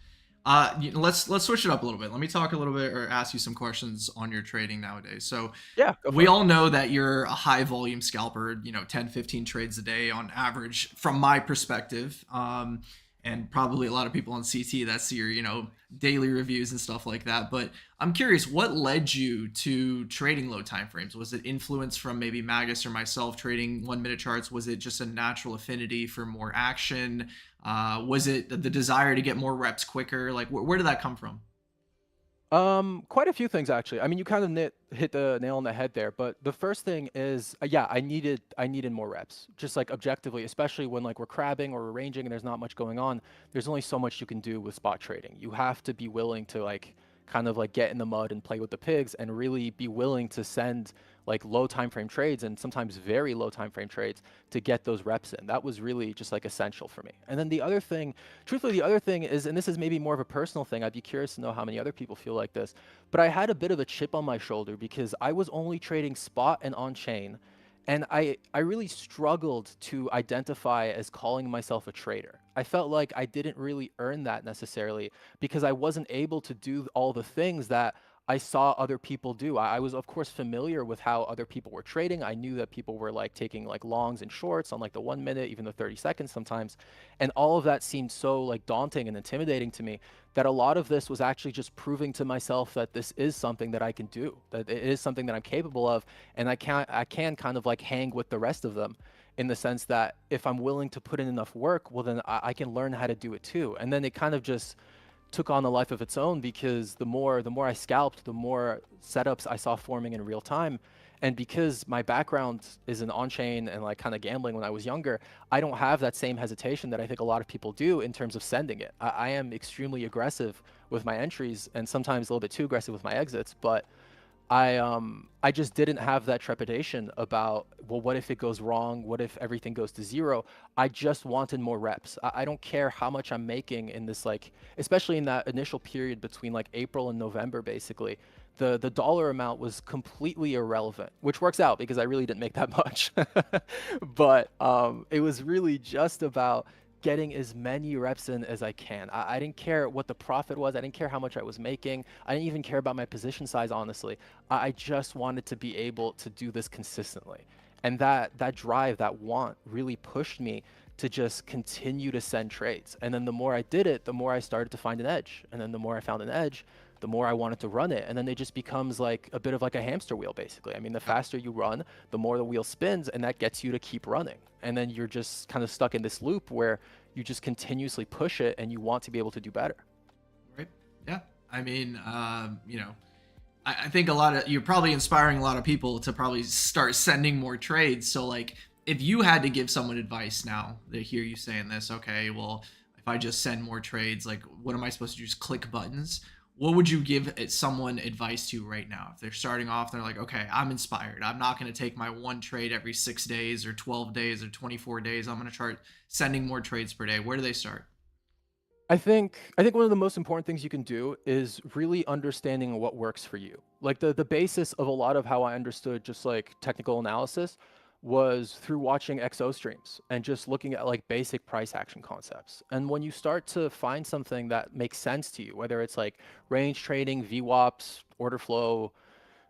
Let's switch it up a little bit. Let me talk a little bit or ask you some questions on your trading nowadays. So Yeah, go for we it. all know that you're a high volume scalper, 10, 15 trades a day on average from my perspective. And probably a lot of people on CT that see your, daily reviews and stuff like that. But I'm curious, what led you to trading low time frames? Was it influence from maybe Magus or myself trading 1 minute charts? Was it just a natural affinity for more action? Was it the desire to get more reps quicker? Like, where did that come from? Quite a few things actually. I mean, you kind of hit the nail on the head there, but the first thing is, yeah, I needed more reps, just like objectively, especially when like we're crabbing or we're ranging and there's not much going on. There's only so much you can do with spot trading. You have to be willing to like kind of like get in the mud and play with the pigs and really be willing to send like low time frame trades and sometimes very low time frame trades to get those reps in. That was really just like essential for me. And then the other thing, truthfully, the other thing is, and this is maybe more of a personal thing, I'd be curious to know how many other people feel like this, but I had a bit of a chip on my shoulder because I was only trading spot and on chain. And I really struggled to identify as calling myself a trader. I felt like I didn't really earn that necessarily because I wasn't able to do all the things that I saw other people do. I was of course familiar with how other people were trading. I knew that people were like taking like longs and shorts on like the 1 minute, even the 30 seconds sometimes. And all of that seemed so like daunting and intimidating to me that a lot of this was actually just proving to myself that this is something that I can do, that it is something that I'm capable of, and I can kind of like hang with the rest of them in the sense that if I'm willing to put in enough work, well then I can learn how to do it too. And then it kind of just took on a life of its own because the more I scalped, the more setups I saw forming in real time. And because my background is in on-chain and like kind of gambling when I was younger, I don't have that same hesitation that I think a lot of people do in terms of sending it. I am extremely aggressive with my entries and sometimes a little bit too aggressive with my exits, but I just didn't have that trepidation about, well, what if it goes wrong? What if everything goes to zero? I just wanted more reps. I don't care how much I'm making in this, like, especially in that initial period between like April and November, basically. The dollar amount was completely irrelevant, which works out because I really didn't make that much. But it was really just about getting as many reps in as I can. I didn't care what the profit was. I didn't care how much I was making. I didn't even care about my position size, honestly. I just wanted to be able to do this consistently. And that drive, that want really pushed me to just continue to send trades. And then the more I did it, the more I started to find an edge. And then the more I found an edge, the more I wanted to run it. And then it just becomes like a bit of like a hamster wheel, basically. I mean, the faster you run, the more the wheel spins, and that gets you to keep running. And then you're just kind of stuck in this loop where you just continuously push it and you want to be able to do better. Right? Yeah. I mean, I think you're probably inspiring a lot of people to probably start sending more trades. So like, if you had to give someone advice now, they hear you saying this, okay, well, if I just send more trades, like, what am I supposed to do? Just click buttons? What would you give someone advice to right now? If they're starting off, they're like, okay, I'm inspired. I'm not going to take my one trade every 6 days or 12 days or 24 days. I'm going to start sending more trades per day. Where do they start? I think one of the most important things you can do is really understanding what works for you. Like the basis of a lot of how I understood just like technical analysis was through watching XO streams and just looking at like basic price action concepts. And when you start to find something that makes sense to you, whether it's like range trading, VWAPs, order flow,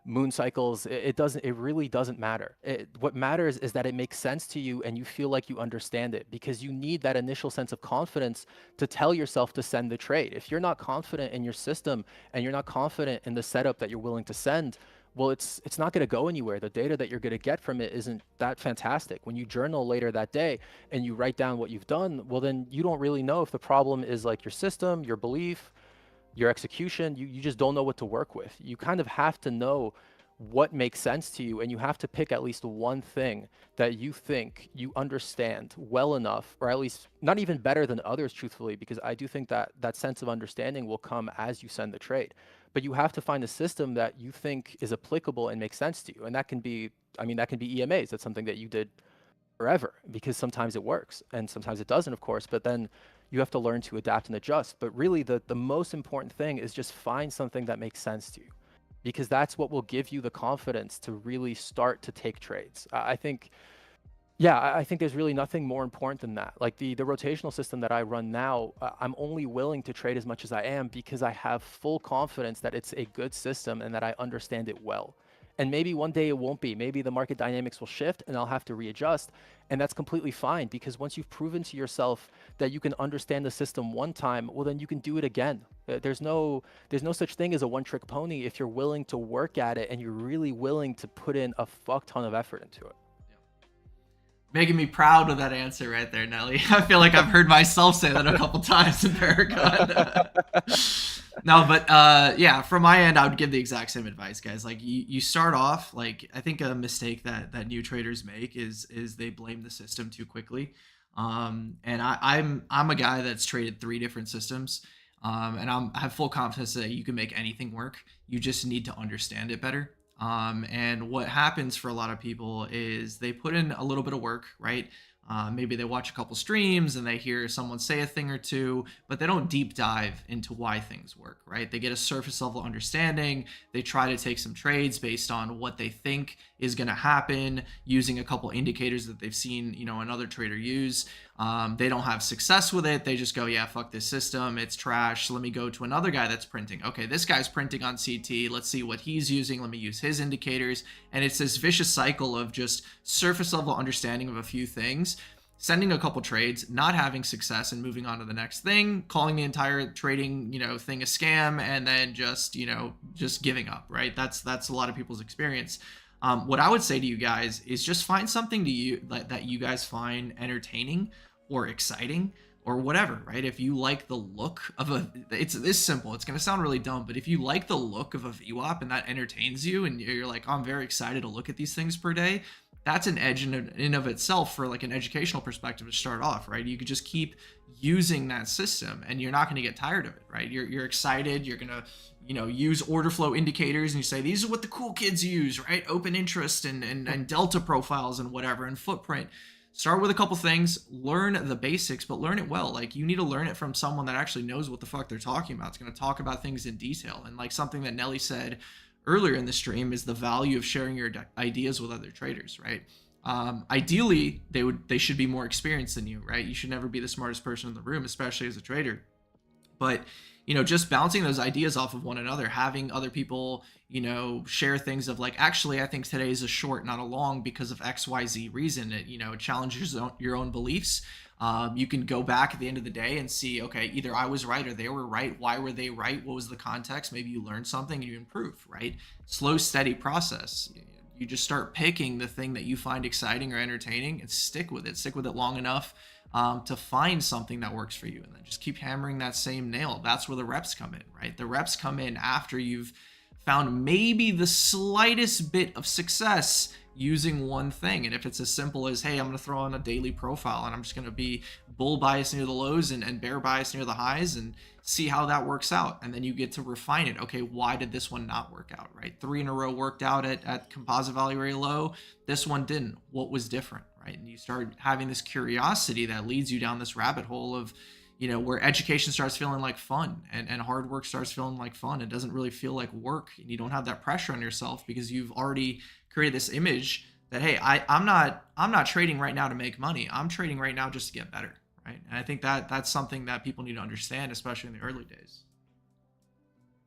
moon cycles, it really doesn't matter. What matters is that it makes sense to you and you feel like you understand it because you need that initial sense of confidence to tell yourself to send the trade. If you're not confident in your system and you're not confident in the setup that you're willing to send, well, it's not going to go anywhere. The data that you're going to get from it isn't that fantastic. When you journal later that day and you write down what you've done, well, then you don't really know if the problem is like your system, your belief, your execution. You just don't know what to work with. You kind of have to know what makes sense to you, and you have to pick at least one thing that you think you understand well enough, or at least not even better than others, truthfully, because I do think that that sense of understanding will come as you send the trade. But you have to find a system that you think is applicable and makes sense to you. And that can be, I mean, that can be EMAs. That's something that you did forever, because sometimes it works and sometimes it doesn't, of course, but then you have to learn to adapt and adjust. But really the most important thing is just find something that makes sense to you, because that's what will give you the confidence to really start to take trades. I think, yeah, I think there's really nothing more important than that. Like the rotational system that I run now, I'm only willing to trade as much as I am because I have full confidence that it's a good system and that I understand it well. And maybe one day it won't be. Maybe the market dynamics will shift and I'll have to readjust. And that's completely fine, because once you've proven to yourself that you can understand the system one time, well, then you can do it again. There's no such thing as a one-trick pony if you're willing to work at it and you're really willing to put in a fuck ton of effort into it. Making me proud with that answer right there, Nelly. I feel like I've heard myself say that a couple times in Paragon. No, but yeah, from my end, I would give the exact same advice, guys. Like you start off, like I think a mistake that new traders make is they blame the system too quickly. And I'm a guy that's traded 3 different systems, and I have full confidence that you can make anything work. You just need to understand it better. And what happens for a lot of people is they put in a little bit of work, right? Maybe they watch a couple streams and they hear someone say a thing or two, but they don't deep dive into why things work, right? They get a surface level understanding. They try to take some trades based on what they think is going to happen using a couple indicators that they've seen, another trader use. They don't have success with it. They just go, yeah, fuck this system. It's trash. Let me go to another guy that's printing. Okay, this guy's printing on CT. Let's see what he's using. Let me use his indicators. And it's this vicious cycle of just surface level understanding of a few things, sending a couple trades, not having success, and moving on to the next thing, calling the entire trading, thing a scam, and then just giving up, right? That's a lot of people's experience. What I would say to you guys is just find something that you guys find entertaining or exciting or whatever, right? If you like the look of it's this simple. It's going to sound really dumb, but if you like the look of a VWAP and that entertains you and you're like, oh, I'm very excited to look at these things per day, that's an edge in of itself for like an educational perspective to start off, right? You could just keep using that system and you're not going to get tired of it, right? You're excited. You're going to, use order flow indicators and you say, these are what the cool kids use, right? Open interest and delta profiles and whatever, and footprint. Start with a couple things, learn the basics, but learn it well. Like you need to learn it from someone that actually knows what the fuck they're talking about. It's going to talk about things in detail. And like something that Nelly said earlier in the stream is the value of sharing your ideas with other traders, right? Ideally, they should be more experienced than you, right? You should never be the smartest person in the room, especially as a trader. But just bouncing those ideas off of one another, having other people, share things of like, actually, I think today is a short, not a long because of XYZ reason. It challenges your own beliefs. You can go back at the end of the day and see, okay, either I was right or they were right. Why were they right? What was the context? Maybe you learned something and you improve, right? Slow, steady process. You just start picking the thing that you find exciting or entertaining and stick with it long enough to find something that works for you, and then just keep hammering that same nail. That's where the reps come in, right? The reps come in after you've found maybe the slightest bit of success using one thing. And if it's as simple as, hey, I'm going to throw on a daily profile and I'm just going to be bull bias near the lows and bear bias near the highs and see how that works out. And then you get to refine it. Okay, why did this one not work out, right? 3 in a row worked out at composite value area low. This one didn't. What was different, right? And you start having this curiosity that leads you down this rabbit hole of, where education starts feeling like fun and hard work starts feeling like fun. It doesn't really feel like work, and you don't have that pressure on yourself because you've already created this image that, hey, I'm not trading right now to make money. I'm trading right now just to get better, right? And I think that's something that people need to understand, especially in the early days.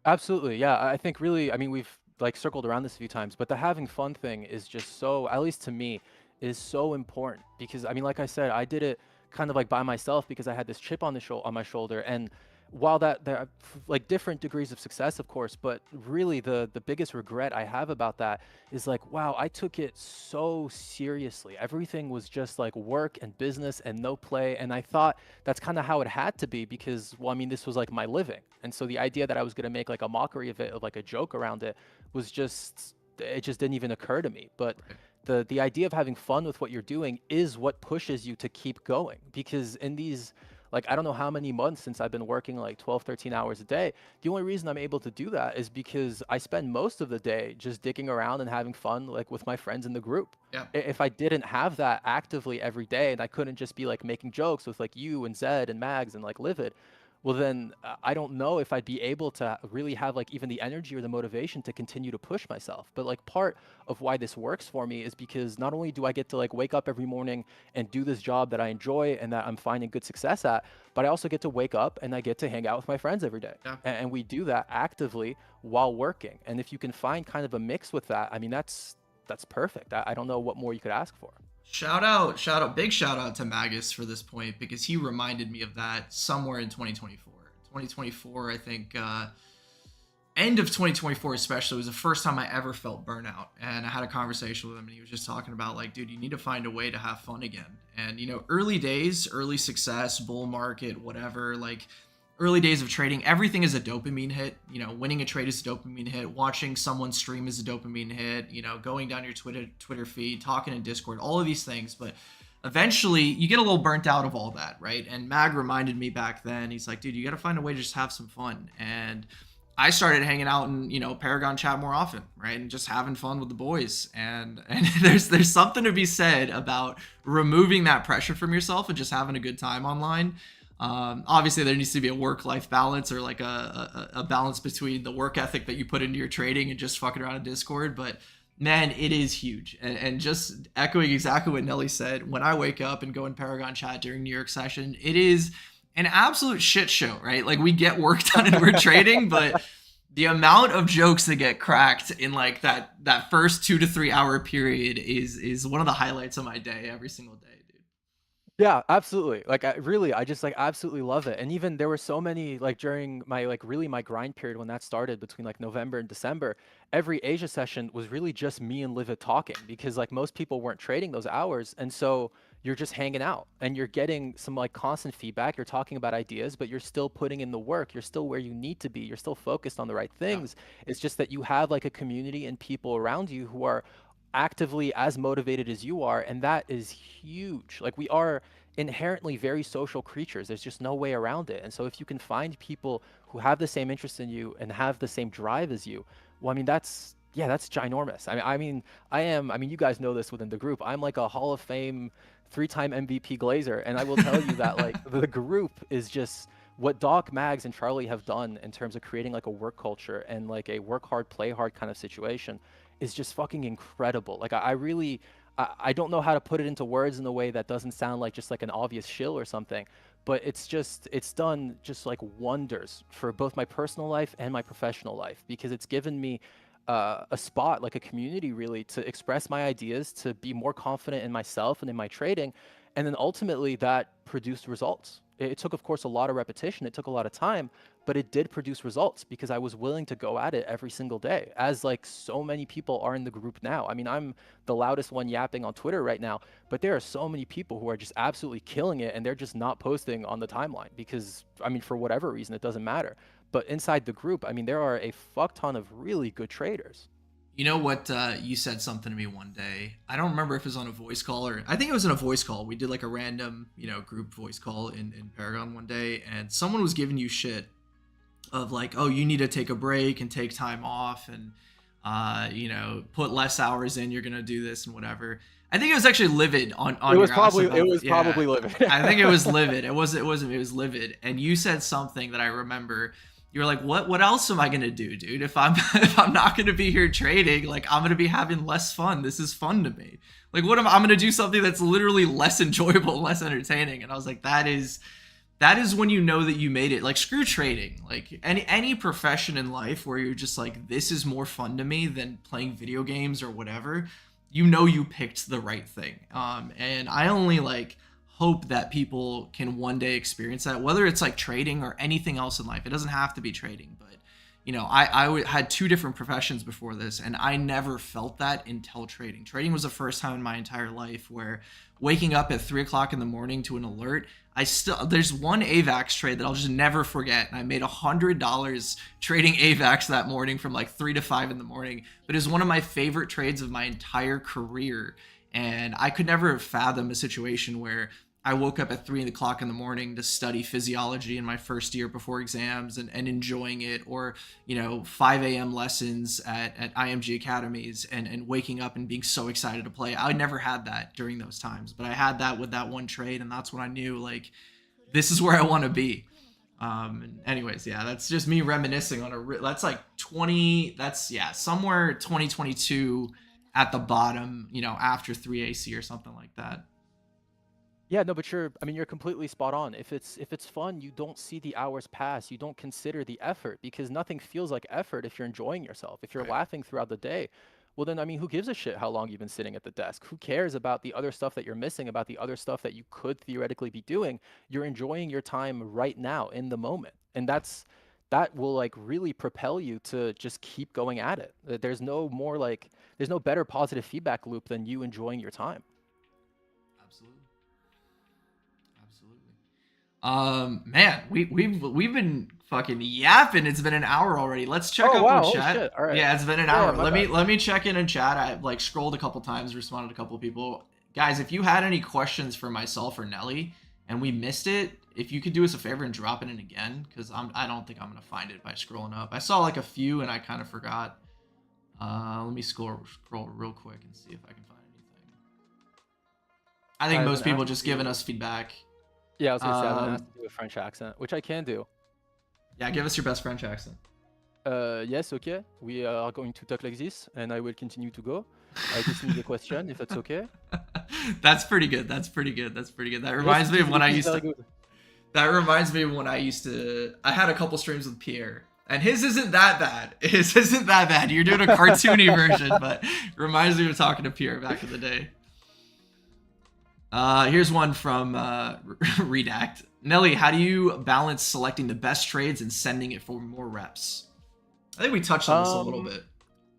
Absolutely. Yeah. I think really, I mean, we've like circled around this a few times, but the having fun thing is just so, at least to me, is so important because I mean, like I said, I did it kind of like by myself because I had this chip on on my shoulder. And while that there are like different degrees of success, of course, but really the biggest regret I have about that is like, wow, I took it so seriously. Everything was just like work and business and no play. And I thought that's kind of how it had to be because, well, I mean, this was like my living. And so the idea that I was going to make like a mockery of it, of like a joke around it, was just, it just didn't even occur to me. But Right. the idea of having fun with what you're doing is what pushes you to keep going, because in these, like, I don't know how many months since I've been working like 12, 13 hours a day. The only reason I'm able to do that is because I spend most of the day just dicking around and having fun, like with my friends in the group. Yeah. If I didn't have that actively every day and I couldn't just be like making jokes with like you and Zed and Mags and like Livid, well then I don't know if I'd be able to really have like even the energy or the motivation to continue to push myself. But like part of why this works for me is because not only do I get to like wake up every morning and do this job that I enjoy and that I'm finding good success at, but I also get to wake up and I get to hang out with my friends every day. Yeah. And we do that actively while working. And if you can find kind of a mix with that, I mean, that's perfect. I don't know what more you could ask for. Big shout out to Magus for this point because he reminded me of that somewhere in 2024. 2024, I think, end of 2024 especially was the first time I ever felt burnout. And I had a conversation with him and he was just talking about like, dude, you need to find a way to have fun again. And, you know, early days, early success, bull market, whatever, like early days of trading, everything is a dopamine hit. You know, winning a trade is a dopamine hit. Watching someone stream is a dopamine hit. You know, going down your Twitter feed, talking in Discord, all of these things. But eventually, you get a little burnt out of all that, right? And Mag reminded me back then. He's like, dude, you got to find a way to just have some fun. And I started hanging out in, you know, Paragon chat more often, right? And just having fun with the boys. And there's something to be said about removing that pressure from yourself and just having a good time online. Obviously there needs to be a work-life balance or like a balance between the work ethic that you put into your trading and just fucking around in Discord. But man, it is huge. And just echoing exactly what Nelly said, when I wake up and go in Paragon chat during New York session, it is an absolute shit show, right? Like we get work done and we're trading, but the amount of jokes that get cracked in like that first 2 to 3 hour period is one of the highlights of my day every single day. Yeah, absolutely. Like I just like absolutely love it. And even there were so many like during my like really my grind period when that started between like November and December, every Asia session was really just me and Livid talking because like most people weren't trading those hours. And so you're just hanging out and you're getting some like constant feedback. You're talking about ideas, but you're still putting in the work. You're still where you need to be. You're still focused on the right Yeah. things. It's just that you have like a community and people around you who are actively as motivated as you are, and that is huge. Like we are inherently very social creatures. There's just no way around it. And so if you can find people who have the same interest in you and have the same drive as you, well, I mean, that's yeah, that's ginormous. I mean, you guys know this within the group. I'm like a Hall of Fame 3-time MVP Glazer, and I will tell you that like the group is just what Doc, Mags, and Charlie have done in terms of creating like a work culture and like a work hard, play hard kind of situation is just fucking incredible. Like I really, I don't know how to put it into words in a way that doesn't sound like just like an obvious shill or something, but it's done just like wonders for both my personal life and my professional life because it's given me a spot, like a community really, to express my ideas, to be more confident in myself and in my trading. And then ultimately that produced results. It took, of course, a lot of repetition. It took a lot of time, but it did produce results because I was willing to go at it every single day, as like so many people are in the group now. I mean, I'm the loudest one yapping on Twitter right now, but there are so many people who are just absolutely killing it and they're just not posting on the timeline because, I mean, for whatever reason, it doesn't matter. But inside the group, I mean, there are a fuck ton of really good traders. You know what? You said something to me one day. I don't remember if it was on a voice call or I think it was in a voice call. We did like a random, you know, group voice call in Paragon one day, and someone was giving you shit of like, oh, you need to take a break and take time off and, you know, put less hours in. You're gonna do this and whatever. I think it was actually Livid on It was your probably ass about, it was yeah, probably Livid. I think it was Livid. It wasn't. It was Livid. And you said something that I remember. You're like, what else am I gonna do, dude? If I'm if I'm not gonna be here trading, like I'm gonna be having less fun. This is fun to me. Like I'm gonna do something that's literally less enjoyable, less entertaining. And I was like, that is when you know that you made it. Like screw trading. Like any profession in life where you're just like, this is more fun to me than playing video games or whatever. You know you picked the right thing. And I only like hope that people can one day experience that, whether it's like trading or anything else in life. It doesn't have to be trading, but you know, had two different professions before this, and I never felt that until trading. Trading was the first time in my entire life where waking up at 3 o'clock in the morning to an alert. There's one AVAX trade that I'll just never forget. And I made $100 trading AVAX that morning from like 3 to 5 in the morning. But it was one of my favorite trades of my entire career. And I could never fathom a situation where I woke up at 3 o'clock in the morning to study physiology in my first year before exams and enjoying it, or, you know, 5 a.m. lessons at IMG academies and waking up and being so excited to play. I never had that during those times, but I had that with that one trade. And that's when I knew, like, this is where I want to be. And anyways, yeah, that's just me reminiscing on that's like somewhere 2022 at the bottom, you know, after 3AC or something like that. Yeah, no, but you're completely spot on. If it's fun, you don't see the hours pass. You don't consider the effort, because nothing feels like effort if you're enjoying yourself. If you're Right. laughing throughout the day, well then, I mean, who gives a shit how long you've been sitting at the desk? Who cares about the other stuff that you're missing, about the other stuff that you could theoretically be doing? You're enjoying your time right now in the moment. And that will like really propel you to just keep going at it. There's no better positive feedback loop than you enjoying your time. Absolutely. Absolutely. Man, we've been fucking yapping. It's been an hour already. Let's check Oh up on wow, holy chat. shit. All right. Yeah, it's been an Yeah, hour. my Let me bad. let me check in chat. I like scrolled a couple times, responded to a couple people. Guys, if you had any questions for myself or Nelly and we missed it, if you could do us a favor and drop it in again, because I don't think I'm gonna find it by scrolling up. I saw like a few and I kind of forgot. Let me scroll real quick and see if I can find anything. I think I've most been people asked just to giving do, us feedback. yeah, I was gonna say I've been Um, asked to do a French accent, which I can do. yeah, give us your best French accent. Yes, okay. We are going to talk like this, and I will continue to go. I just need a question, if that's okay. That's pretty good. That's pretty good. That's pretty good. That Yes, reminds me of when I it is used very to. good. That reminds me of when I used to. I had a couple streams with Pierre, and his isn't that bad. His isn't that bad. You're doing a cartoony version, but reminds me of talking to Pierre back in the day. Here's one from Redact. Nelly, how do you balance selecting the best trades and sending it for more reps? I think we touched on this a little Um, bit.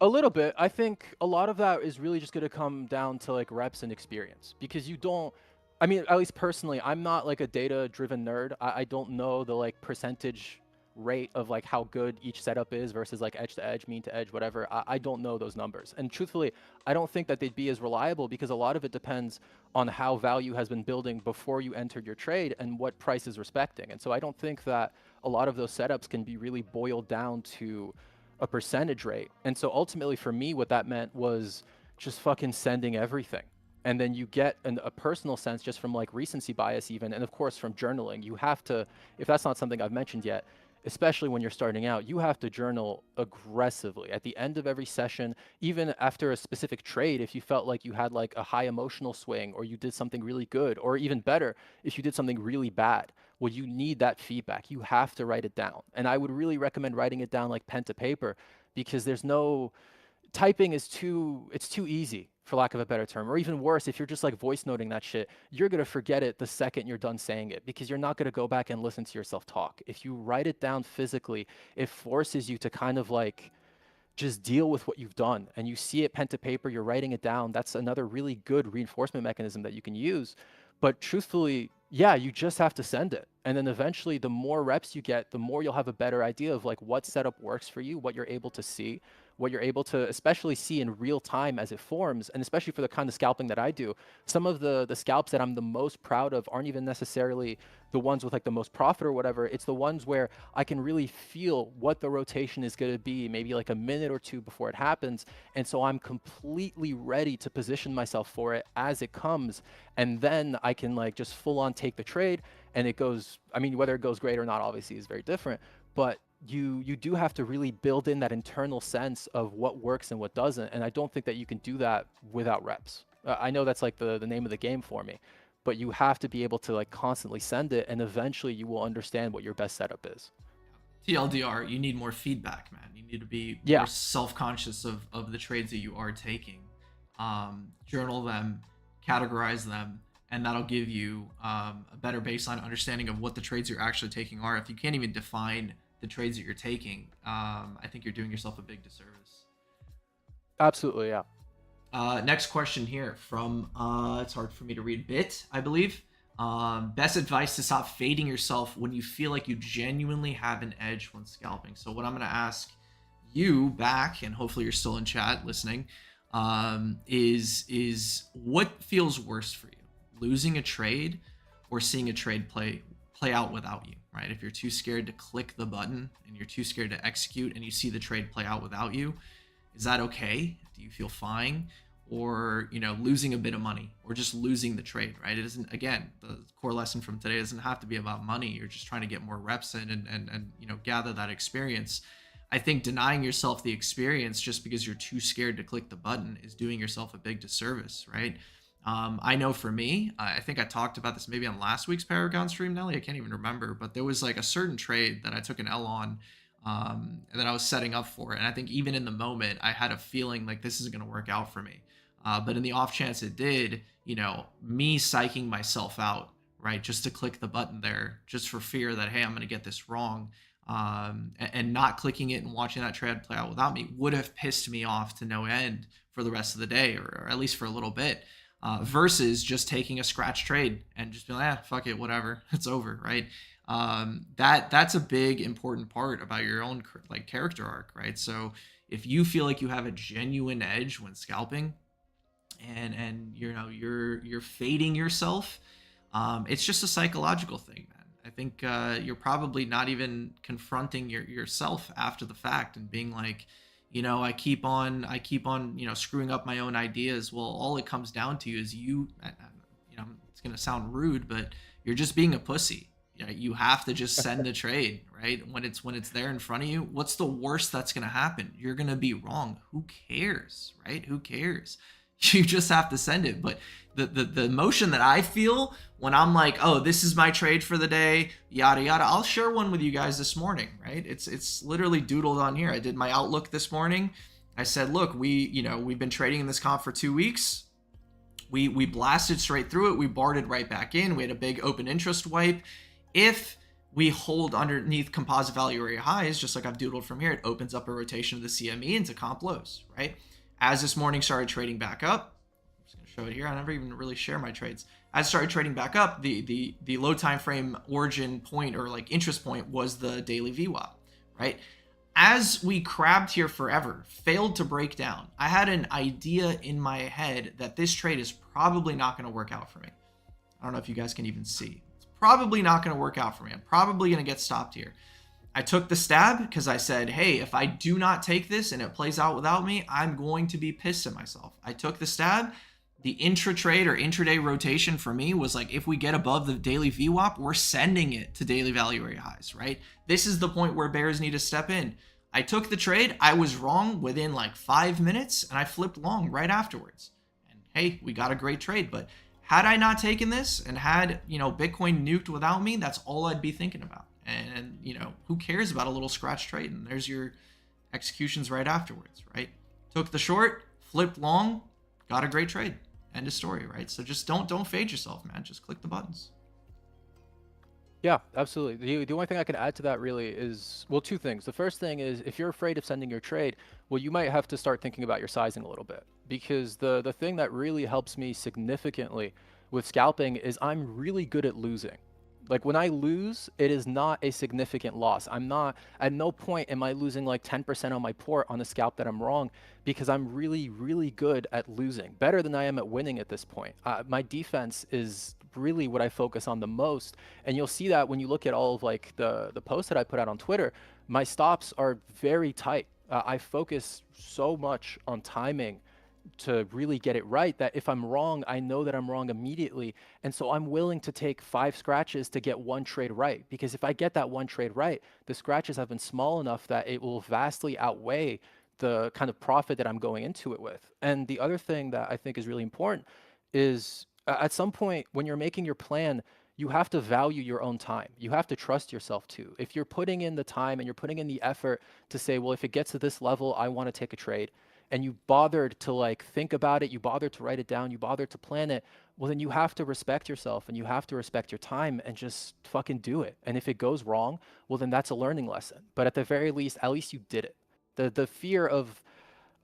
a little bit. I think a lot of that is really just going to come down to like reps and experience, because you don't, I mean, at least personally, I'm not like a data driven nerd. I don't know the like percentage rate of like how good each setup is versus like edge to edge, mean to edge, whatever. I don't know those numbers. And truthfully, I don't think that they'd be as reliable, because a lot of it depends on how value has been building before you entered your trade and what price is respecting. And so I don't think that a lot of those setups can be really boiled down to a percentage rate. And so ultimately for me, what that meant was just fucking sending everything. And then you get a personal sense just from like recency bias even, and of course from journaling. You have to, if that's not something I've mentioned yet, especially when you're starting out, you have to journal aggressively at the end of every session, even after a specific trade. If you felt like you had like a high emotional swing, or you did something really good, or even better, if you did something really bad, well, you need that feedback. You have to write it down. And I would really recommend writing it down like pen to paper, because there's no, typing is it's too easy, for lack of a better term. Or even worse, if you're just like voice noting that shit, you're going to forget it the second you're done saying it, because you're not going to go back and listen to yourself talk. If you write it down physically, it forces you to kind of like just deal with what you've done, and you see it pen to paper, you're writing it down. That's another really good reinforcement mechanism that you can use. But truthfully, yeah, you just have to send it. And then eventually the more reps you get, the more you'll have a better idea of like what setup works for you, what you're able to see, what you're able to especially see in real time as it forms. And especially for the kind of scalping that I do, some of the scalps that I'm the most proud of aren't even necessarily the ones with like the most profit or whatever. It's the ones where I can really feel what the rotation is going to be, maybe like a minute or two before it happens. And so I'm completely ready to position myself for it as it comes. And then I can like just full on take the trade, and it goes, I mean, whether it goes great or not, obviously is very different, but you do have to really build in that internal sense of what works and what doesn't. And I don't think that you can do that without reps. I know that's like the name of the game for me, but you have to be able to like constantly send it, and eventually you will understand what your best setup is. TLDR, you need more feedback, man. You need to be Yeah. more self-conscious of the trades that you are taking. Journal them, categorize them, and that'll give you a better baseline understanding of what the trades you're actually taking are. If you can't even define the trades that you're taking, I think you're doing yourself a big disservice. Absolutely, yeah. Next question here from, it's hard for me to read, Bit, I believe. Best advice to stop fading yourself when you feel like you genuinely have an edge when scalping. So what I'm going to ask you back, and hopefully you're still in chat listening, is what feels worse for you, losing a trade or seeing a trade play out without you, right? If you're too scared to click the button and you're too scared to execute and you see the trade play out without you, is that okay? Do you feel fine? Or, you know, losing a bit of money or just losing the trade, right? It isn't, again, the core lesson from today doesn't have to be about money. You're just trying to get more reps in and you know, gather that experience. I think denying yourself the experience just because you're too scared to click the button is doing yourself a big disservice, right? I know for me, I think I talked about this maybe on last week's Paragon stream, Nelly. I can't even remember, but there was like a certain trade that I took an L on that I was setting up for. And I think even in the moment, I had a feeling like this isn't going to work out for me. But in the off chance it did, you know, me psyching myself out, right, just to click the button there, just for fear that, hey, I'm going to get this wrong, and not clicking it and watching that trade play out without me would have pissed me off to no end for the rest of the day, or at least for a little bit, versus just taking a scratch trade and just being like, fuck it, whatever, it's over, right? That's a big important part about your own like character arc, right? So if you feel like you have a genuine edge when scalping, and you know you're fading yourself, it's just a psychological thing, man. I think you're probably not even confronting yourself after the fact and being like, you know, I keep on you know, screwing up my own ideas. Well, all it comes down to is you know, it's gonna sound rude, but you're just being a pussy. You have to just send the trade, right? When it's there in front of you, what's the worst that's gonna happen? You're gonna be wrong. Who cares, right? Who cares? You just have to send it. But the emotion that I feel when I'm like, oh, this is my trade for the day, yada yada. I'll share one with you guys this morning, right? It's literally doodled on here. I did my outlook this morning. I said, look, we've been trading in this comp for 2 weeks. We blasted straight through it. We barred right back in. We had a big open interest wipe. If we hold underneath composite value area highs, just like I've doodled from here, it opens up a rotation of the CME into comp lows, right? As this morning started trading back up, I'm just going to show it here. I never even really share my trades. As it started trading back up, the low time frame origin point, or like interest point, was the daily VWAP, right? As we crabbed here forever, failed to break down, I had an idea in my head that this trade is probably not going to work out for me. I don't know if you guys can even see. It's probably not going to work out for me. I'm probably going to get stopped here. I took the stab because I said, hey, if I do not take this and it plays out without me, I'm going to be pissed at myself. I took the stab. The intra-trade or intraday rotation for me was like, if we get above the daily VWAP, we're sending it to daily value area highs, right? This is the point where bears need to step in. I took the trade. I was wrong within like 5 minutes, and I flipped long right afterwards. And hey, we got a great trade. But had I not taken this and had, you know, Bitcoin nuked without me, that's all I'd be thinking about. And, you know, who cares about a little scratch trade? And there's your executions right afterwards, right? Took the short, flipped long, got a great trade. End of story, right? So just don't fade yourself, man. Just click the buttons. Yeah, absolutely. The only thing I can add to that really is, well, two things. The first thing is, if you're afraid of sending your trade, well, you might have to start thinking about your sizing a little bit, because the thing that really helps me significantly with scalping is I'm really good at losing. Like when I lose, it is not a significant loss. I'm not, at no point am I losing like 10% on my port on a scalp that I'm wrong, because I'm really, really good at losing. Better than I am at winning at this point. My defense is really what I focus on the most. And you'll see that when you look at all of like the posts that I put out on Twitter, my stops are very tight. I focus so much on timing to really get it right that if I'm wrong, I know that I'm wrong immediately. And so I'm willing to take 5 scratches to get 1 trade right, because if I get that 1 trade right, the scratches have been small enough that it will vastly outweigh the kind of profit that I'm going into it with. And the other thing that I think is really important is at some point when you're making your plan, you have to value your own time. You have to trust yourself too. If you're putting in the time and you're putting in the effort to say, well, if it gets to this level, I want to take a trade, and you bothered to like think about it, you bothered to write it down, you bothered to plan it, well, then you have to respect yourself and you have to respect your time and just fucking do it. And if it goes wrong, well, then that's a learning lesson. But at the very least, at least you did it. The fear of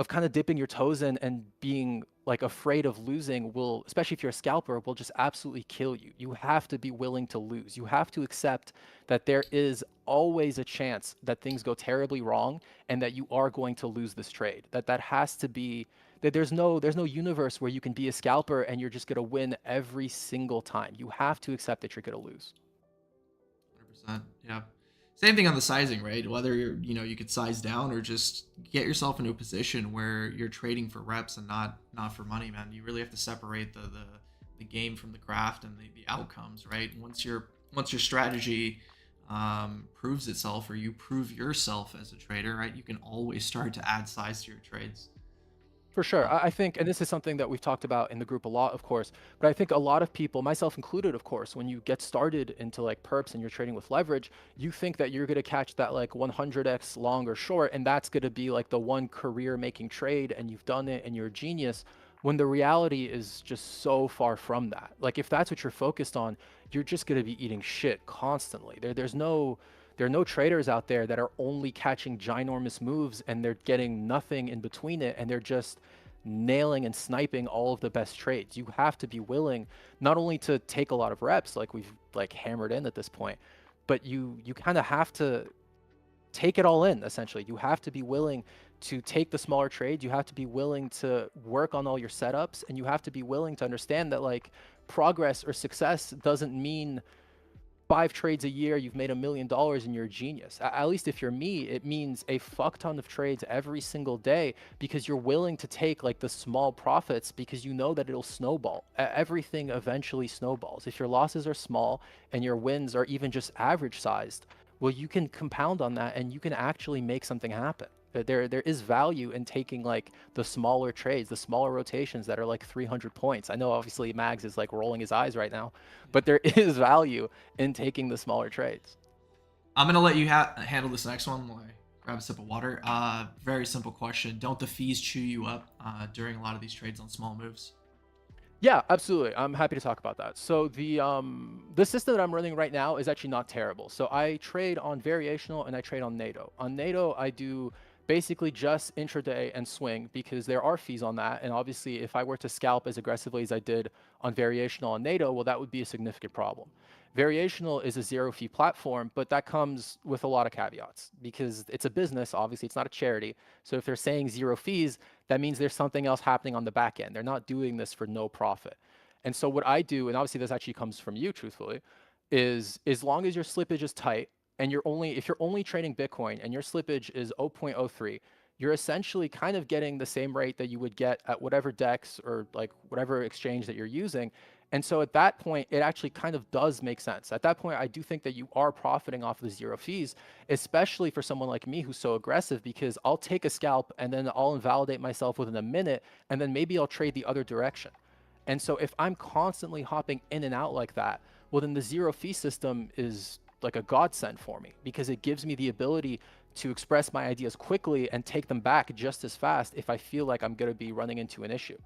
kind of dipping your toes in and being like afraid of losing will, especially if you're a scalper, will just absolutely kill you. You have to be willing to lose. You have to accept that there is always a chance that things go terribly wrong and that you are going to lose this trade. That has to be, that there's no universe where you can be a scalper and you're just going to win every single time. You have to accept that you're going to lose. 100%. Yeah. Same thing on the sizing, right? Whether you're, you could size down or just get yourself into a position where you're trading for reps and not for money, man. You really have to separate the game from the craft and the outcomes, right? Once your strategy proves itself, or you prove yourself as a trader, right, you can always start to add size to your trades. For sure. I think, and this is something that we've talked about in the group a lot, of course, but I think a lot of people, myself included, of course, when you get started into like perps and you're trading with leverage, you think that you're going to catch that like 100x long or short, and that's going to be like the one career making trade, and you've done it and you're a genius, when the reality is just so far from that. Like if that's what you're focused on, you're just going to be eating shit constantly. There are no traders out there that are only catching ginormous moves and they're getting nothing in between it, and they're just nailing and sniping all of the best trades. You have to be willing not only to take a lot of reps like we've like hammered in at this point, but you kind of have to take it all in. Essentially, you have to be willing to take the smaller trades, you have to be willing to work on all your setups, and you have to be willing to understand that like progress or success doesn't mean 5 trades a year, you've made $1 million and you're a genius. At least if you're me, it means a fuck ton of trades every single day, because you're willing to take like the small profits because you know that it'll snowball. Everything eventually snowballs. If your losses are small and your wins are even just average sized, well, you can compound on that and you can actually make something happen. There is value in taking like the smaller trades, the smaller rotations that are like 300 points. I know obviously Mags is like rolling his eyes right now, but there is value in taking the smaller trades. I'm gonna let you handle this next one while I grab a sip of water. Very simple question. Don't the fees chew you up during a lot of these trades on small moves? Yeah, absolutely. I'm happy to talk about that. So the system that I'm running right now is actually not terrible. So I trade on variational and I trade on NATO. On NATO, I do basically just intraday and swing because there are fees on that. And obviously, if I were to scalp as aggressively as I did on variational on NATO, well, that would be a significant problem. Variational is a zero fee platform, but that comes with a lot of caveats because it's a business. Obviously, it's not a charity. So if they're saying zero fees, that means there's something else happening on the back end. They're not doing this for no profit. And so what I do, and obviously this actually comes from you, truthfully, is as long as your slippage is tight and if you're only trading Bitcoin and your slippage is 0.03, you're essentially kind of getting the same rate that you would get at whatever DEX or like whatever exchange that you're using. And so at that point, it actually kind of does make sense. At that point, I do think that you are profiting off of the zero fees, especially for someone like me who's so aggressive, because I'll take a scalp and then I'll invalidate myself within a minute, and then maybe I'll trade the other direction. And so if I'm constantly hopping in and out like that, well, then the zero fee system is like a godsend for me because it gives me the ability to express my ideas quickly and take them back just as fast if I feel like I'm going to be running into an issue.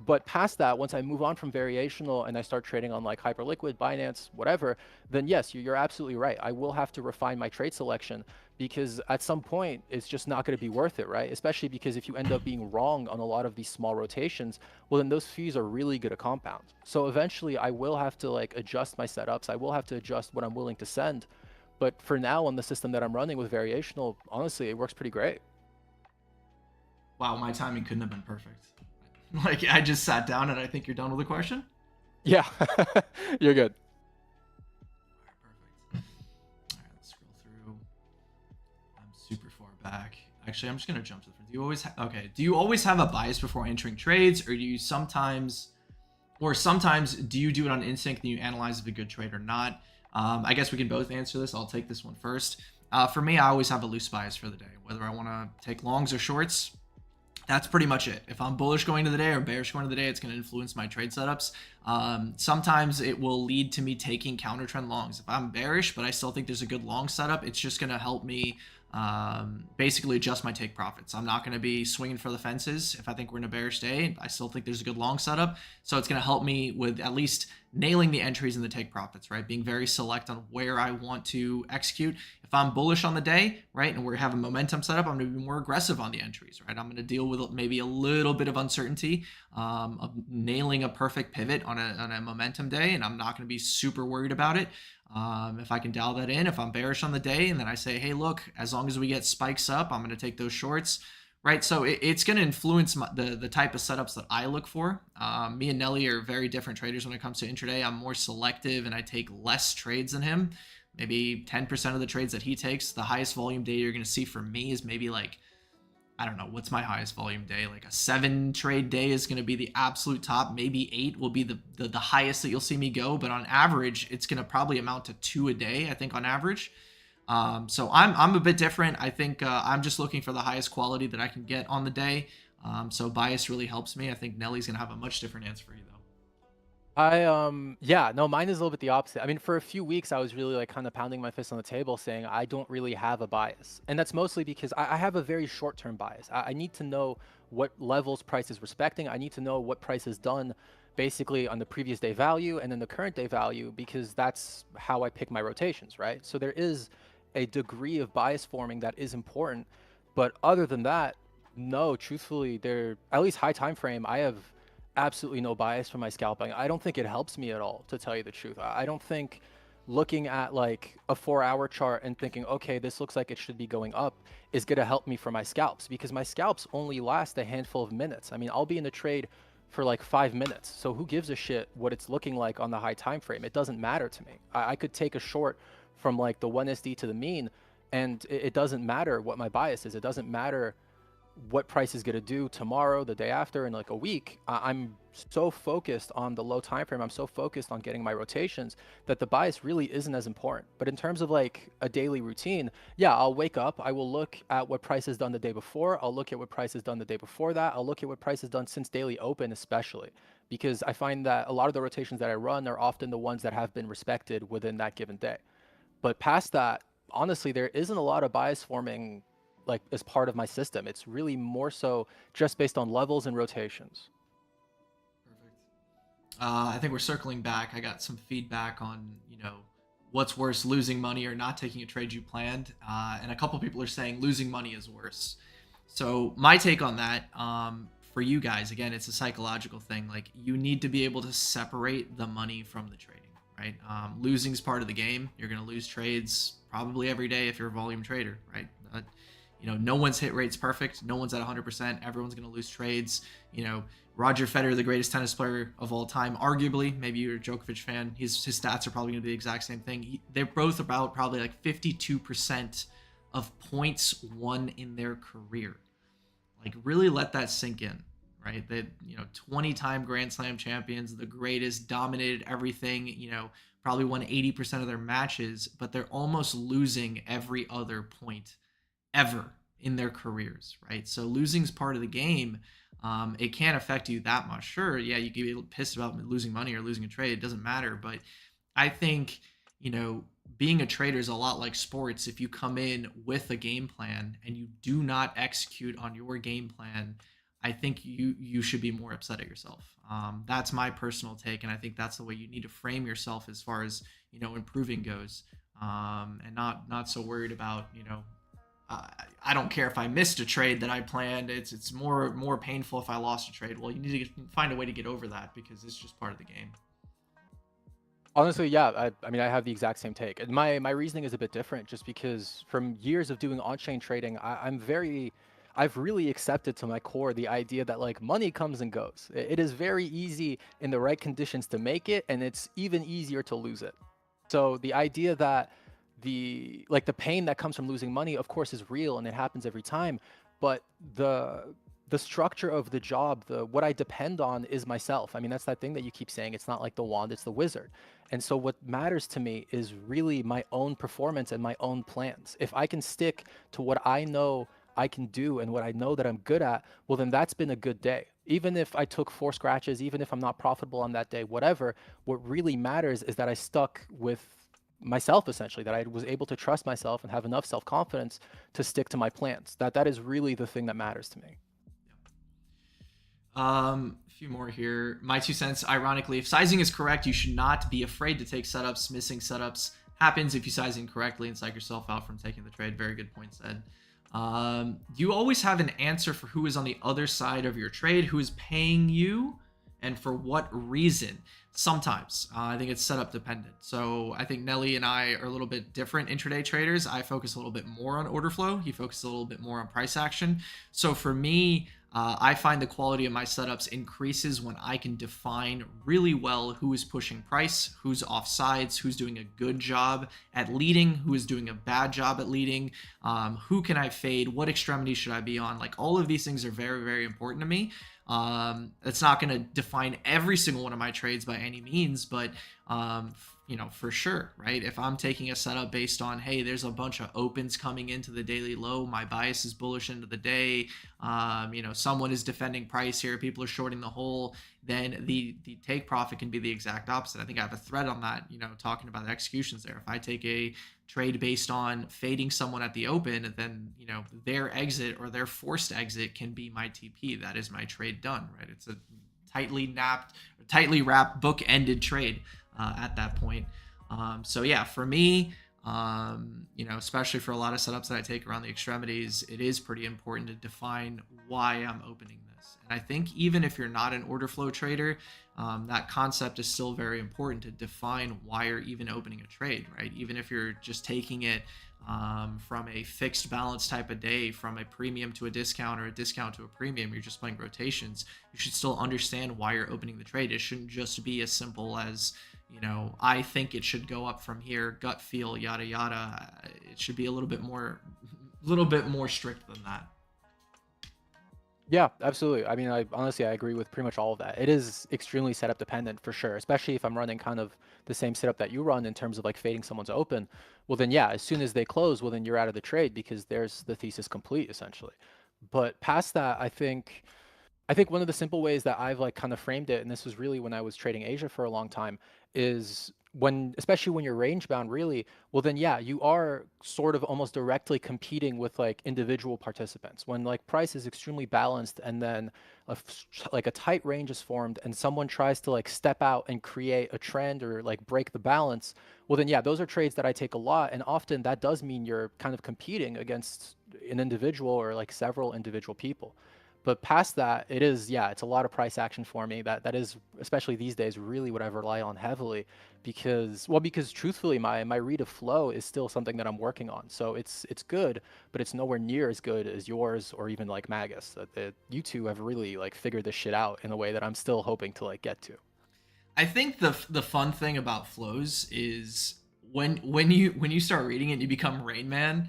But past that, once I move on from variational and I start trading on like Hyperliquid, Binance, whatever, then yes, you're absolutely right. I will have to refine my trade selection because at some point it's just not going to be worth it, right? Especially because if you end up being wrong on a lot of these small rotations, well, then those fees are really going to compound. So eventually I will have to like adjust my setups. I will have to adjust what I'm willing to send. But for now, on the system that I'm running with variational, honestly, it works pretty great. Wow, my timing couldn't have been perfect. Like, I just sat down and I think you're done with the question? Yeah, you're good. All right, perfect. All right, let's scroll through. I'm super far back. Actually, I'm just going to jump to the front. Do you always have a bias before entering trades, or do you sometimes do you do it on instinct and you analyze if a good trade or not? I guess we can both answer this. I'll take this one first. For me, I always have a loose bias for the day, whether I want to take longs or shorts. That's pretty much it. If I'm bullish going to the day or bearish going to the day, it's going to influence my trade setups. Sometimes it will lead to me taking counter trend longs. If I'm bearish, but I still think there's a good long setup, it's just going to help me basically adjust my take profits. I'm not going to be swinging for the fences. If I think we're in a bearish day, I still think there's a good long setup. So it's going to help me with at least nailing the entries and the take profits, right? Being very select on where I want to execute. If I'm bullish on the day, right, and we're having momentum set up, I'm going to be more aggressive on the entries, right? I'm going to deal with maybe a little bit of uncertainty of nailing a perfect pivot on a momentum day, and I'm not going to be super worried about it. If I can dial that in, if I'm bearish on the day, and then I say, hey, look, as long as we get spikes up, I'm going to take those shorts, right? So it's going to influence the type of setups that I look for. Me and Nelly are very different traders when it comes to intraday. I'm more selective, and I take less trades than him. Maybe 10% of the trades that he takes. The highest volume day you're going to see from me is maybe like, I don't know, what's my highest volume day? Like a 7 trade day is going to be the absolute top. Maybe 8 will be the highest that you'll see me go. But on average, it's going to probably amount to 2 a day, I think, on average. So I'm a bit different. I think I'm just looking for the highest quality that I can get on the day. So bias really helps me. I think Nelly's going to have a much different answer for you, though. Yeah, no, mine is a little bit the opposite. I mean, for a few weeks, I was really like kind of pounding my fist on the table saying I don't really have a bias. And that's mostly because I have a very short-term bias. I need to know what levels price is respecting. I need to know what price is done basically on the previous day value and then the current day value, because that's how I pick my rotations, right? So there is a degree of bias forming that is important. But other than that, no, truthfully, there, at least high time frame, I have absolutely no bias for my scalping. I don't think it helps me at all, to tell you the truth. I don't think looking at like a 4-hour chart and thinking, okay, this looks like it should be going up is going to help me for my scalps, because my scalps only last a handful of minutes. I mean, I'll be in a trade for like 5 minutes. So who gives a shit what it's looking like on the high time frame? It doesn't matter to me. I could take a short from like the 1SD to the mean, and it doesn't matter what my bias is. It doesn't matter what price is going to do tomorrow, the day after, in like a week. I'm so focused on the low time frame. I'm so focused on getting my rotations that the bias really isn't as important. But in terms of like a daily routine, yeah, I'll wake up, I will look at what price has done the day before, I'll look at what price has done the day before that, I'll look at what price has done since daily open, especially because I find that a lot of the rotations that I run are often the ones that have been respected within that given day. But past that, honestly, there isn't a lot of bias forming like as part of my system. It's really more so just based on levels and rotations. Perfect. I think we're circling back. I got some feedback on, what's worse, losing money or not taking a trade you planned. And a couple people are saying losing money is worse. So my take on that, for you guys, again, it's a psychological thing. Like, you need to be able to separate the money from the trading, right? Losing is part of the game. You're going to lose trades probably every day if you're a volume trader, right? No one's hit rate's perfect. No one's at 100%. Everyone's going to lose trades. Roger Federer, the greatest tennis player of all time, arguably, maybe you're a Djokovic fan, his stats are probably going to be the exact same thing. They're both about probably like 52% of points won in their career. Like, really let that sink in, right? That, 20-time Grand Slam champions, the greatest, dominated everything, probably won 80% of their matches, but they're almost losing every other point ever in their careers, right? So losing is part of the game. It can't affect you that much. Sure, yeah, you can be pissed about losing money or losing a trade. It doesn't matter. But I think, being a trader is a lot like sports. If you come in with a game plan and you do not execute on your game plan, I think you should be more upset at yourself. That's my personal take, and I think that's the way you need to frame yourself as far as improving goes, and not so worried about I don't care if I missed a trade that I planned. It's more painful if I lost a trade. Well, you need to find a way to get over that because it's just part of the game. Honestly, yeah, I mean, I have the exact same take. And my reasoning is a bit different just because from years of doing on-chain trading, I've really accepted to my core the idea that like money comes and goes. It is very easy in the right conditions to make it, and it's even easier to lose it. So the idea that the pain that comes from losing money, of course, is real and it happens every time, but the structure of the job, what I depend on is myself. I mean, that's that thing that you keep saying, it's not like the wand, it's the wizard. And so what matters to me is really my own performance and my own plans. If I can stick to what I know I can do and what I know that I'm good at, well, then that's been a good day. Even if I took 4 scratches, even if I'm not profitable on that day, whatever, what really matters is that I stuck with myself, essentially, that I was able to trust myself and have enough self-confidence to stick to my plans. That is really the thing that matters to me. A few more here. My 2 cents. Ironically, if sizing is correct, you should not be afraid to take setups. Missing setups happens if you size incorrectly and psych yourself out from taking the trade. Very good point said. You always have an answer for who is on the other side of your trade, who is paying you, and for what reason. Sometimes I think it's setup dependent. So I think Nelly and I are a little bit different intraday traders. I focus a little bit more on order flow. He focuses a little bit more on price action. So for me, I find the quality of my setups increases when I can define really well who is pushing price, who's off sides, who's doing a good job at leading, who is doing a bad job at leading, who can I fade, what extremity should I be on. Like all of these things are very, very important to me. It's not going to define every single one of my trades by any means, but for sure, right? If I'm taking a setup based on, hey, there's a bunch of opens coming into the daily low, my bias is bullish into the day, someone is defending price here, people are shorting the whole, then the take profit can be the exact opposite. I think I have a thread on that, talking about the executions there. If I take a trade based on fading someone at the open, then their exit or their forced exit can be my TP. That is my trade done, right? It's a tightly wrapped, book-ended trade at that point. So yeah, for me, especially for a lot of setups that I take around the extremities, it is pretty important to define why I'm opening this. And I think even if you're not an order flow trader, that concept is still very important to define why you're even opening a trade, right? Even if you're just taking it from a fixed balance type of day, from a premium to a discount or a discount to a premium, you're just playing rotations, you should still understand why you're opening the trade. It shouldn't just be as simple as, I think it should go up from here, gut feel, yada, yada. It should be a little bit more strict than that. Yeah, absolutely. I mean, I agree with pretty much all of that. It is extremely setup dependent for sure, especially if I'm running kind of the same setup that you run in terms of like fading someone's open. Well, then, yeah, as soon as they close, well, then you're out of the trade because there's the thesis complete essentially. But past that, I think one of the simple ways that I've like kind of framed it, and this was really when I was trading Asia for a long time, is especially when you're range bound, really, well then yeah, you are sort of almost directly competing with like individual participants. When like price is extremely balanced and then like a tight range is formed and someone tries to like step out and create a trend or like break the balance, well then yeah, those are trades that I take a lot, and often that does mean you're kind of competing against an individual or like several individual people. But past that, it's a lot of price action for me. That is, especially these days, really what I rely on heavily because truthfully, my read of flow is still something that I'm working on. So it's good, but it's nowhere near as good as yours or even like Magus. You two have really like figured this shit out in a way that I'm still hoping to like get to. I think the fun thing about flows is when you start reading it and you become Rain Man,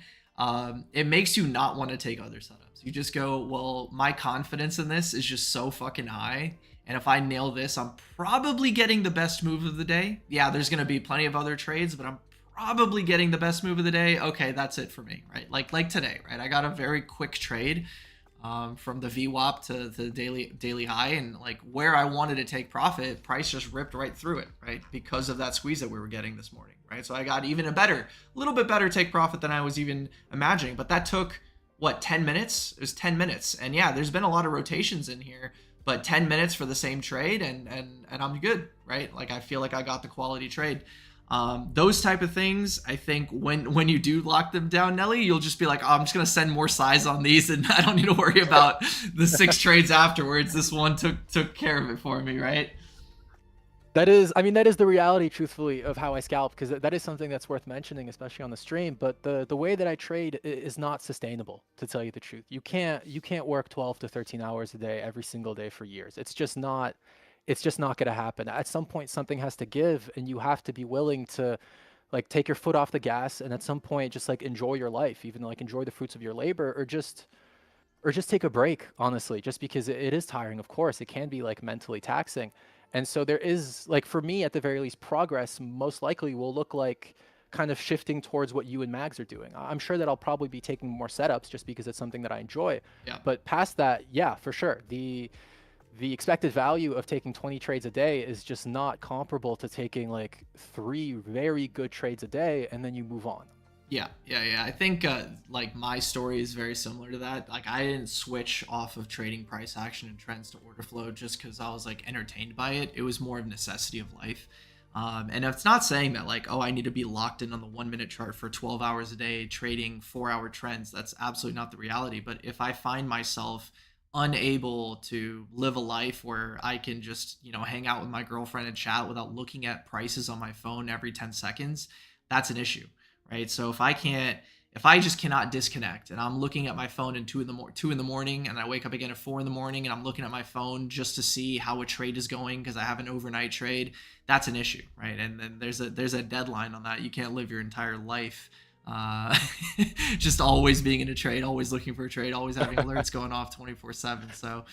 it makes you not want to take other setups. You just go, well, my confidence in this is just so fucking high, and if I nail this, I'm probably getting the best move of the day. Yeah, there's gonna be plenty of other trades, but I'm probably getting the best move of the day. Okay, that's it for me, right? Like today, right? I got a very quick trade from the VWAP to the daily high, and like where I wanted to take profit, price just ripped right through it, right? Because of that squeeze that we were getting this morning, right? So I got even a little bit better take profit than I was even imagining, but that took what, 10 minutes? It was 10 minutes. And yeah, there's been a lot of rotations in here, but 10 minutes for the same trade and I'm good, right? Like I feel like I got the quality trade. Those type of things, I think when you do lock them down, Nelly, you'll just be like, oh, I'm just gonna send more size on these and I don't need to worry about the 6 trades afterwards. This one took care of it for me, right? That is the reality, truthfully, of how I scalp, because that is something that's worth mentioning, especially on the stream. But the way that I trade is not sustainable, to tell you the truth. You can't work 12 to 13 hours a day every single day for years. It's just not going to happen. At some point, something has to give, and you have to be willing to like take your foot off the gas, and at some point, just like enjoy your life, even like enjoy the fruits of your labor, or just take a break, honestly, just because it is tiring. Of course, it can be like mentally taxing. And so there is, like, for me, at the very least, progress most likely will look like kind of shifting towards what you and Mags are doing. I'm sure that I'll probably be taking more setups just because it's something that I enjoy. Yeah. But past that, yeah, for sure. the expected value of taking 20 trades a day is just not comparable to taking like 3 very good trades a day and then you move on. Yeah. I think like my story is very similar to that. Like I didn't switch off of trading price action and trends to order flow just because I was like entertained by it. It was more of a necessity of life. And it's not saying that like, oh, I need to be locked in on the 1 minute chart for 12 hours a day trading 4 hour trends. That's absolutely not the reality. But if I find myself unable to live a life where I can just, hang out with my girlfriend and chat without looking at prices on my phone every 10 seconds, that's an issue, right? So if I just cannot disconnect and I'm looking at my phone in 2 in the morning and I wake up again at 4 in the morning and I'm looking at my phone just to see how a trade is going because I have an overnight trade, that's an issue, right? And then there's a deadline on that. You can't live your entire life just always being in a trade, always looking for a trade, always having alerts going off 24/7. So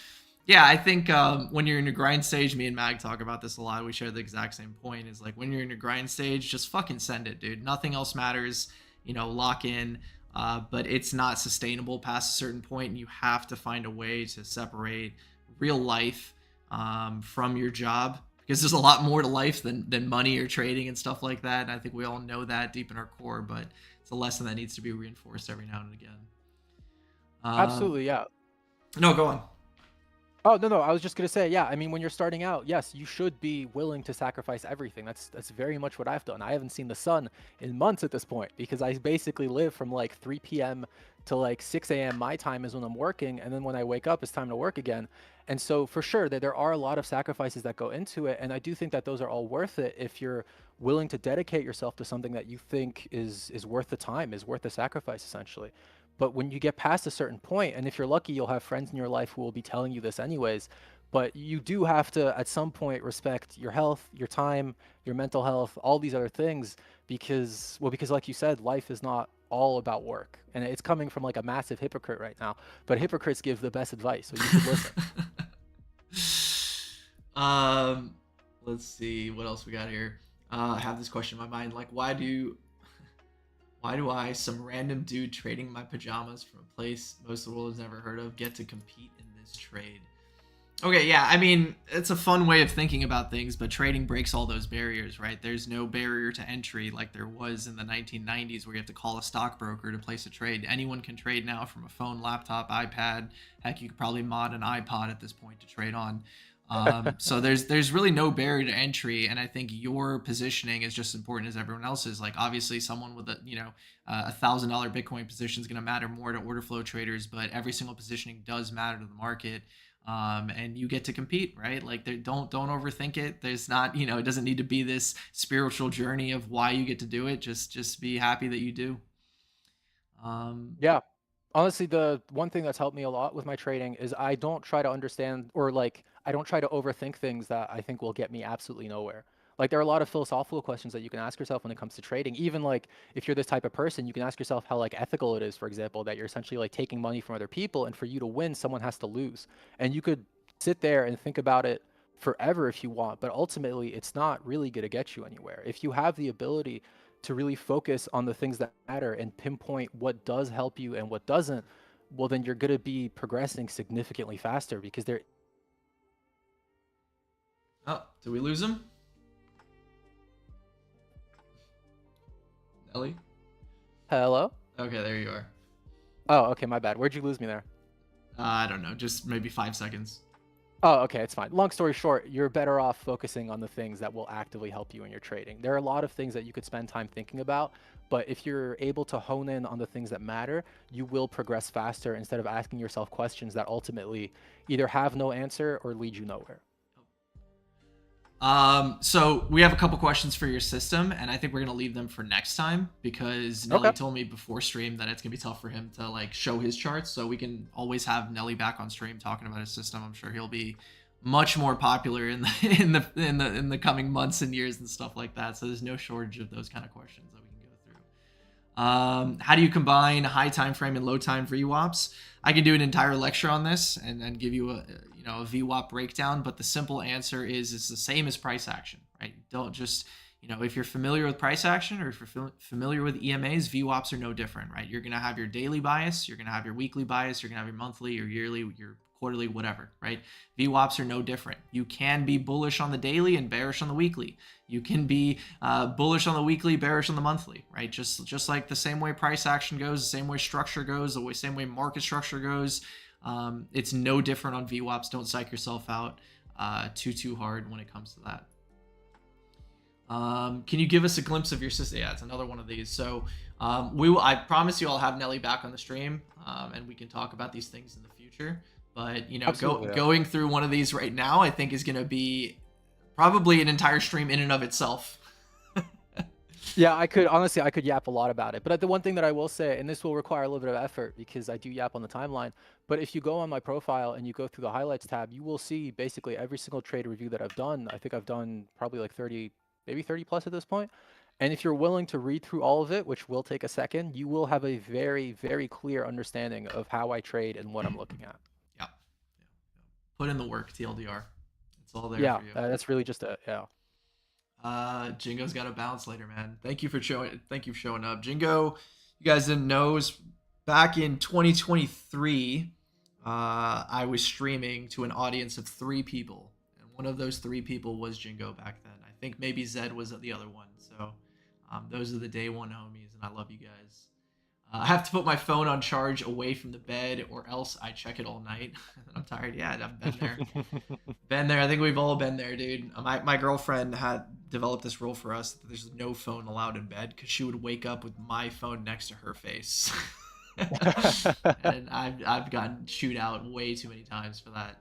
yeah, I think when you're in a grind stage, me and Mag talk about this a lot. We share the exact same point. Is like when you're in a grind stage, just fucking send it, dude. Nothing else matters. Lock in. But it's not sustainable past a certain point, and you have to find a way to separate real life from your job, because there's a lot more to life than money or trading and stuff like that. And I think we all know that deep in our core, but it's a lesson that needs to be reinforced every now and again. Absolutely, yeah. No, go on. Oh, no, I was just gonna say, yeah, I mean, when you're starting out, yes, you should be willing to sacrifice everything. That's very much what I've done. I haven't seen the sun in months at this point because I basically live from like 3 p.m. to like 6 a.m. my time is when I'm working, and then when I wake up, it's time to work again. And so for sure that there are a lot of sacrifices that go into it, and I do think that those are all worth it if you're willing to dedicate yourself to something that you think is worth the time, is worth the sacrifice, essentially. But when you get past a certain point, and if you're lucky, you'll have friends in your life who will be telling you this anyways, but you do have to, at some point, respect your health, your time, your mental health, all these other things, because, well, because like you said, life is not all about work. And it's coming from like a massive hypocrite right now, but hypocrites give the best advice, so you should listen. Let's see what else we got here. I have this question in my mind, like why do I, some random dude trading my pajamas from a place most of the world has never heard of, get to compete in this trade? Okay, yeah, I mean, it's a fun way of thinking about things, but trading breaks all those barriers, right? There's no barrier to entry like there was in the 1990s where you have to call a stockbroker to place a trade. Anyone can trade now from a phone, laptop, iPad. Heck, you could probably mod an iPod at this point to trade on. So there's really no barrier to entry, and I think your positioning is just as important as everyone else's. Like obviously someone with a $1,000 Bitcoin position is going to matter more to order flow traders, but every single positioning does matter to the market. And you get to compete, right? Like don't overthink it. There's not, it doesn't need to be this spiritual journey of why you get to do it. Just be happy that you do. Yeah. Honestly, the one thing that's helped me a lot with my trading is I don't try to understand, or like I don't try to overthink things that I think will get me absolutely nowhere. Like there are a lot of philosophical questions that you can ask yourself when it comes to trading. Even like if you're this type of person, you can ask yourself how like ethical it is, for example, that you're essentially like taking money from other people, and for you to win, someone has to lose. And you could sit there and think about it forever if you want, but ultimately it's not really going to get you anywhere. If you have the ability to really focus on the things that matter and pinpoint what does help you and what doesn't, well, then you're going to be progressing significantly faster because there. Oh, did we lose him? Nelly? Hello? Okay, there you are. Oh, okay, my bad. Where'd you lose me there? I don't know, just maybe 5 seconds. Oh, okay, it's fine. Long story short, you're better off focusing on the things that will actively help you in your trading. There are a lot of things that you could spend time thinking about, but if you're able to hone in on the things that matter, you will progress faster instead of asking yourself questions that ultimately either have no answer or lead you nowhere. So we have a couple questions for your system, and I think we're gonna leave them for next time because Nelly told me before stream that it's gonna be tough for him to like show his charts. So we can always have Nelly back on stream talking about his system. I'm sure he'll be much more popular in the coming months and years and stuff like that. So there's no shortage of those kind of questions that we can go through. How do you combine high time frame and low time VWAPs? I can do an entire lecture on this and give you a VWAP breakdown, but the simple answer is it's the same as price action, right? Don't just, if you're familiar with price action or if you're familiar with EMAs, VWAPs are no different, right? You're going to have your daily bias, you're going to have your weekly bias, you're going to have your monthly, your yearly, your quarterly, whatever, right? VWAPs are no different. You can be bullish on the daily and bearish on the weekly. You can be bullish on the weekly, bearish on the monthly, right? Just like the same way price action goes, the same way structure goes, the same way market structure goes. It's no different on VWAPs. Don't psych yourself out too hard when it comes to that. Can you give us a glimpse of your system? Yeah, it's another one of these. So I promise you I'll have Nelly back on the stream, and we can talk about these things in the future. But going through one of these right now, I think is going to be probably an entire stream in and of itself. Yeah, I could yap a lot about it. But the one thing that I will say, and this will require a little bit of effort because I do yap on the timeline, but if you go on my profile and you go through the highlights tab, you will see basically every single trade review that I've done. I think I've done probably like 30, maybe 30 plus at this point. And if you're willing to read through all of it, which will take a second, you will have a very, very clear understanding of how I trade and what I'm looking at. Yeah. Put in the work, TLDR. It's all there for you. That's really just it. Yeah. Jingo's got to bounce later, man. Thank you for showing up. Jingo, you guys didn't know, was back in 2023, I was streaming to an audience of 3 people. And one of those 3 people was Jingo back then. I think maybe Zed was the other one. So those are the day one homies, and I love you guys. I have to put my phone on charge away from the bed, or else I check it all night. I'm tired. Yeah, I've been there. Been there. I think we've all been there, dude. My girlfriend had developed this rule for us that there's no phone allowed in bed because she would wake up with my phone next to her face. And I've gotten chewed out way too many times for that.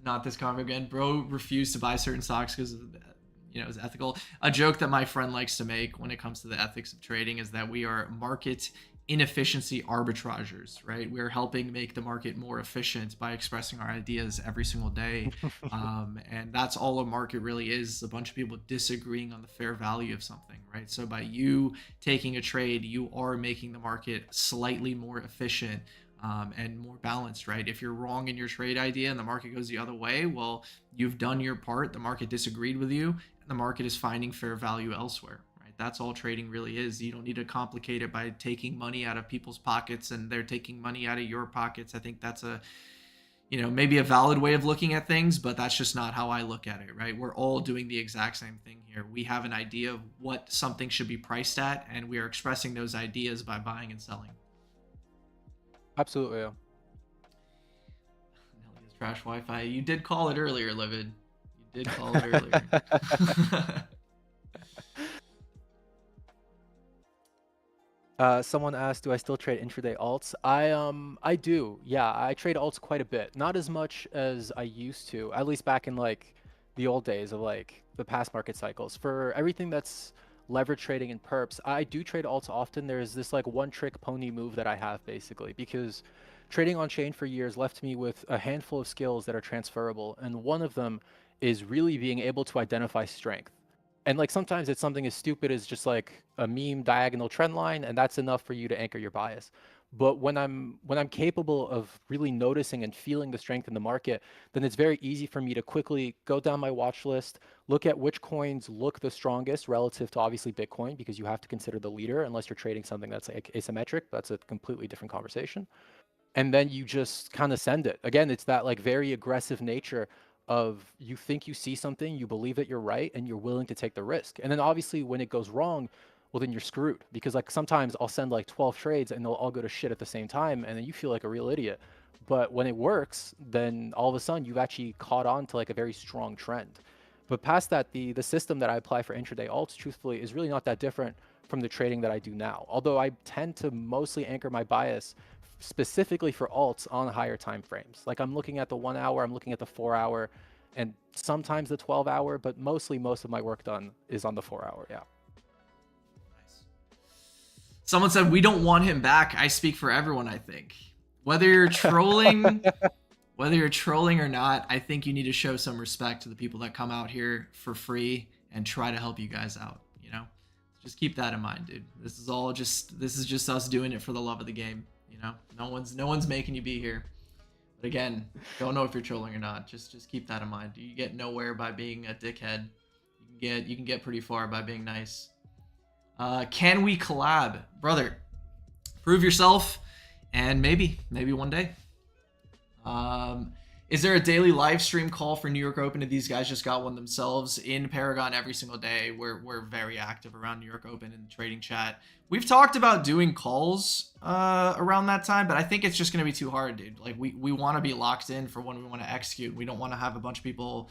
Not this comment again. Bro refused to buy certain stocks because of that. Is ethical. A joke that my friend likes to make when it comes to the ethics of trading is that we are market inefficiency arbitragers, right? We're helping make the market more efficient by expressing our ideas every single day. And that's all a market really is, a bunch of people disagreeing on the fair value of something, right? So by you taking a trade, you are making the market slightly more efficient and more balanced, right? If you're wrong in your trade idea and the market goes the other way, well, you've done your part. The market disagreed with you, and the market is finding fair value elsewhere, right? That's all trading really is. You don't need to complicate it by taking money out of people's pockets and they're taking money out of your pockets. I think that's maybe a valid way of looking at things, but that's just not how I look at it, right? We're all doing the exact same thing here. We have an idea of what something should be priced at, and we are expressing those ideas by buying and selling. Absolutely. Yeah. Nelly is trash Wi-Fi. You did call it earlier, Livid. You did call it earlier. Someone asked, do I still trade intraday alts? I do. Yeah, I trade alts quite a bit. Not as much as I used to, at least back in like the old days of like the past market cycles. For everything that's leverage trading and perps, I do trade alts often. There's this like one trick pony move that I have basically, because trading on chain for years left me with a handful of skills that are transferable, and one of them is really being able to identify strength. And like sometimes it's something as stupid as just like a meme diagonal trend line, and that's enough for you to anchor your bias. But when I'm capable of really noticing and feeling the strength in the market, then it's very easy for me to quickly go down my watch list, look at which coins look the strongest relative to obviously Bitcoin, because you have to consider the leader unless you're trading something that's like asymmetric. That's a completely different conversation. And then you just kind of send it. Again, it's that like very aggressive nature of you think you see something, you believe that you're right, and you're willing to take the risk. And then obviously when it goes wrong, well, then you're screwed, because like sometimes I'll send like 12 trades and they'll all go to shit at the same time, and then you feel like a real idiot. But when it works, then all of a sudden you've actually caught on to like a very strong trend. But past that, the system that I apply for intraday alts, truthfully, is really not that different from the trading that I do now. Although I tend to mostly anchor my bias specifically for alts on higher time frames. Like I'm looking at the 1 hour, I'm looking at the 4 hour, and sometimes the 12 hour, but mostly most of my work done is on the 4 hour. Yeah. Someone said, we don't want him back. I speak for everyone, I think. Whether you're trolling, or not, I think you need to show some respect to the people that come out here for free and try to help you guys out, Just keep that in mind, dude. This is just us doing it for the love of the game, No one's making you be here. But again, don't know if you're trolling or not. Just keep that in mind. You get nowhere by being a dickhead. You can get pretty far by being nice. Can we collab, brother? Prove yourself, and maybe one day. Um, is there a daily live stream call for New York Open? If these guys just got one themselves in Paragon every single day, we're very active around New York Open and trading chat. We've talked about doing calls around that time, but I think it's just gonna be too hard, dude. Like we want to be locked in for when we want to execute. We don't want to have a bunch of people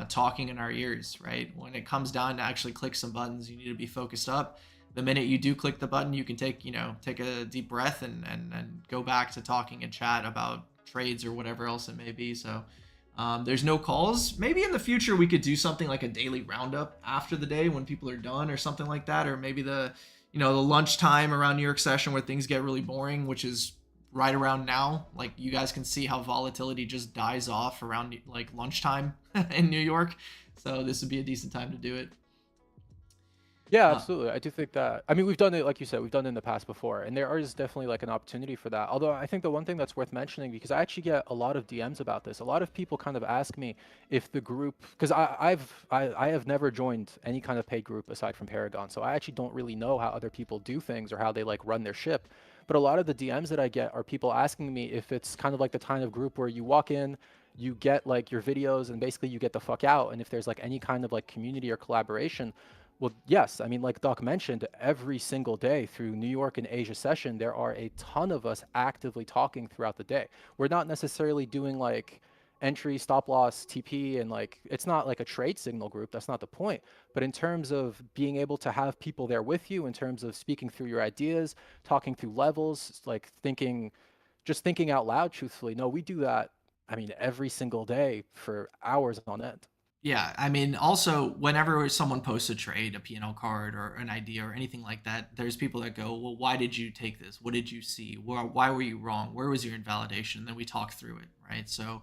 talking in our ears, right? When it comes down to actually click some buttons, you need to be focused up. The minute you do click the button, you can take a deep breath and go back to talking in chat about trades or whatever else it may be. So there's no calls. Maybe in the future we could do something like a daily roundup after the day when people are done or something like that, or maybe the lunchtime around New York session where things get really boring, which is right around now. Like you guys can see how volatility just dies off around like lunchtime in New York. So this would be a decent time to do it. Yeah, absolutely. I do think that, I mean, we've done it, like you said, we've done it in the past before, and there is definitely like an opportunity for that. Although I think the one thing that's worth mentioning, because I actually get a lot of DMs about this, a lot of people kind of ask me if the group, because I have never joined any kind of paid group aside from Paragon, so I actually don't really know how other people do things or how they like run their ship. But a lot of the DMs that I get are people asking me if it's kind of like the kind of group where you walk in, you get like your videos, and basically you get the fuck out, and if there's like any kind of like community or collaboration. Well, yes. I mean, like Doc mentioned, every single day through New York and Asia session, there are a ton of us actively talking throughout the day. We're not necessarily doing like entry, stop loss, TP, and like, it's not like a trade signal group. That's not the point. But in terms of being able to have people there with you, in terms of speaking through your ideas, talking through levels, like just thinking out loud, truthfully, no, we do that, I mean, every single day for hours on end. Yeah, I mean, also, whenever someone posts a trade, a P&L card, or an idea, or anything like that, there's people that go, well, why did you take this? What did you see? Why were you wrong? Where was your invalidation? And then we talk through it, right? So,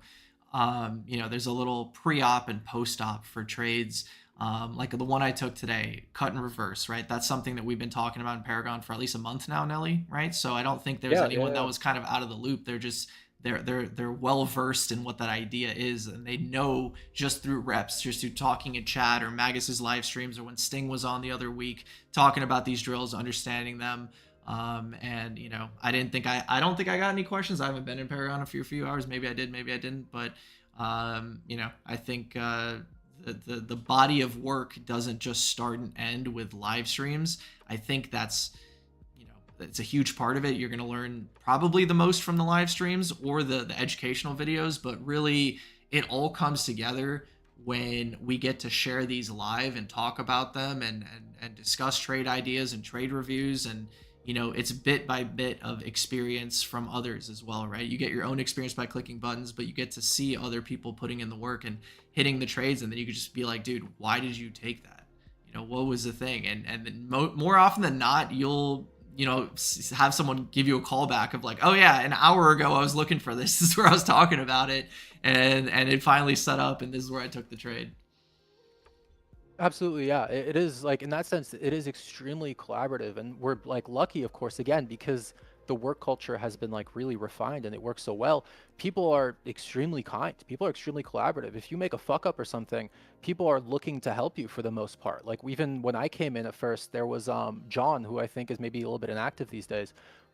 there's a little pre-op and post-op for trades. Like the one I took today, cut and reverse, right? That's something that we've been talking about in Paragon for at least a month now, Nelly, right? So I don't think there's anyone that was kind of out of the loop. They're well versed in what that idea is, and they know just through reps, just through talking in chat or Magus's live streams, or when Sting was on the other week talking about these drills, understanding them. And I don't think I got any questions. I haven't been in Paragon for a few hours. Maybe I did, maybe I didn't. But I think the body of work doesn't just start and end with live streams. I think it's a huge part of it. You're going to learn probably the most from the live streams or the educational videos, but really it all comes together when we get to share these live and talk about them and discuss trade ideas and trade reviews. And it's bit by bit of experience from others as well, right? You get your own experience by clicking buttons, but you get to see other people putting in the work and hitting the trades, and then you could just be like, dude, why did you take that? What was the thing? And then more often than not, you'll have someone give you a call back of like, oh yeah, an hour ago I was looking for this. This is where I was talking about it, and it finally set up, and this is where I took the trade. Absolutely, yeah. It is like, in that sense, it is extremely collaborative, and we're like lucky, of course, again, because the work culture has been like really refined and it works so well. People are extremely kind. People are extremely collaborative. If you make a fuck up or something, people are looking to help you for the most part. Like even when I came in at first, there was John, who I think is maybe a little bit inactive these days.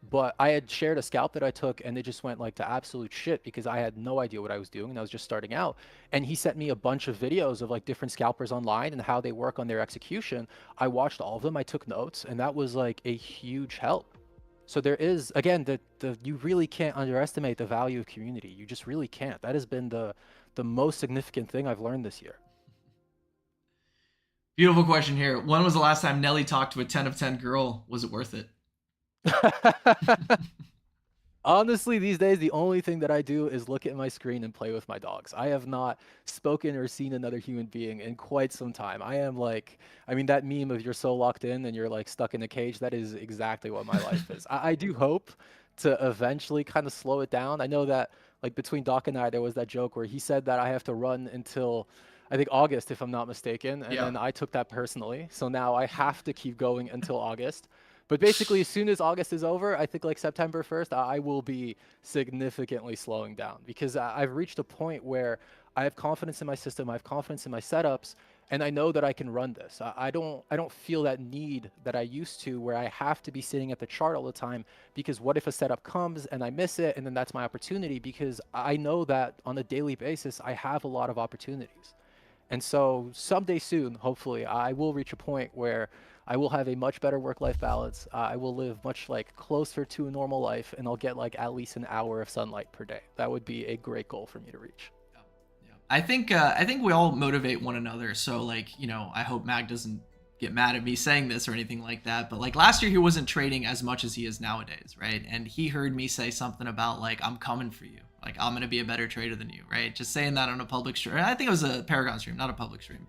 But I had shared a scalp that I took, and it just went like to absolute shit because I had no idea what I was doing and I was just starting out. And he sent me a bunch of videos of like different scalpers online and how they work on their execution. I watched all of them. I took notes, and that was like a huge help. So there is, again, you really can't underestimate the value of community. You just really can't. That has been the most significant thing I've learned this year. Beautiful question here. When was the last time Nelly talked to a 10 of 10 girl? Was it worth it? Honestly, these days, the only thing that I do is look at my screen and play with my dogs. I have not spoken or seen another human being in quite some time. I am like, I mean, that meme of you're so locked in and you're like stuck in a cage, that is exactly what my life is. I do hope to eventually kind of slow it down. I know that like between Doc and I, there was that joke where he said that I have to run until I think August, if I'm not mistaken. And then I took that personally. So now I have to keep going until August. But basically, as soon as August is over, I think like September 1st, I will be significantly slowing down because I've reached a point where I have confidence in my system, I have confidence in my setups, and I know that I can run this. I don't feel that need that I used to where I have to be sitting at the chart all the time because what if a setup comes and I miss it and then that's my opportunity because I know that on a daily basis I have a lot of opportunities. And so someday soon, hopefully, I will reach a point where I will have a much better work-life balance. I will live much like closer to a normal life, and I'll get like at least an hour of sunlight per day. That would be a great goal for me to reach. Yeah. I think we all motivate one another. So like, I hope Mag doesn't get mad at me saying this or anything like that. But like last year he wasn't trading as much as he is nowadays, right? And he heard me say something about like, I'm coming for you. Like I'm gonna be a better trader than you, right? Just saying that on a public stream. I think it was a Paragon stream, not a public stream.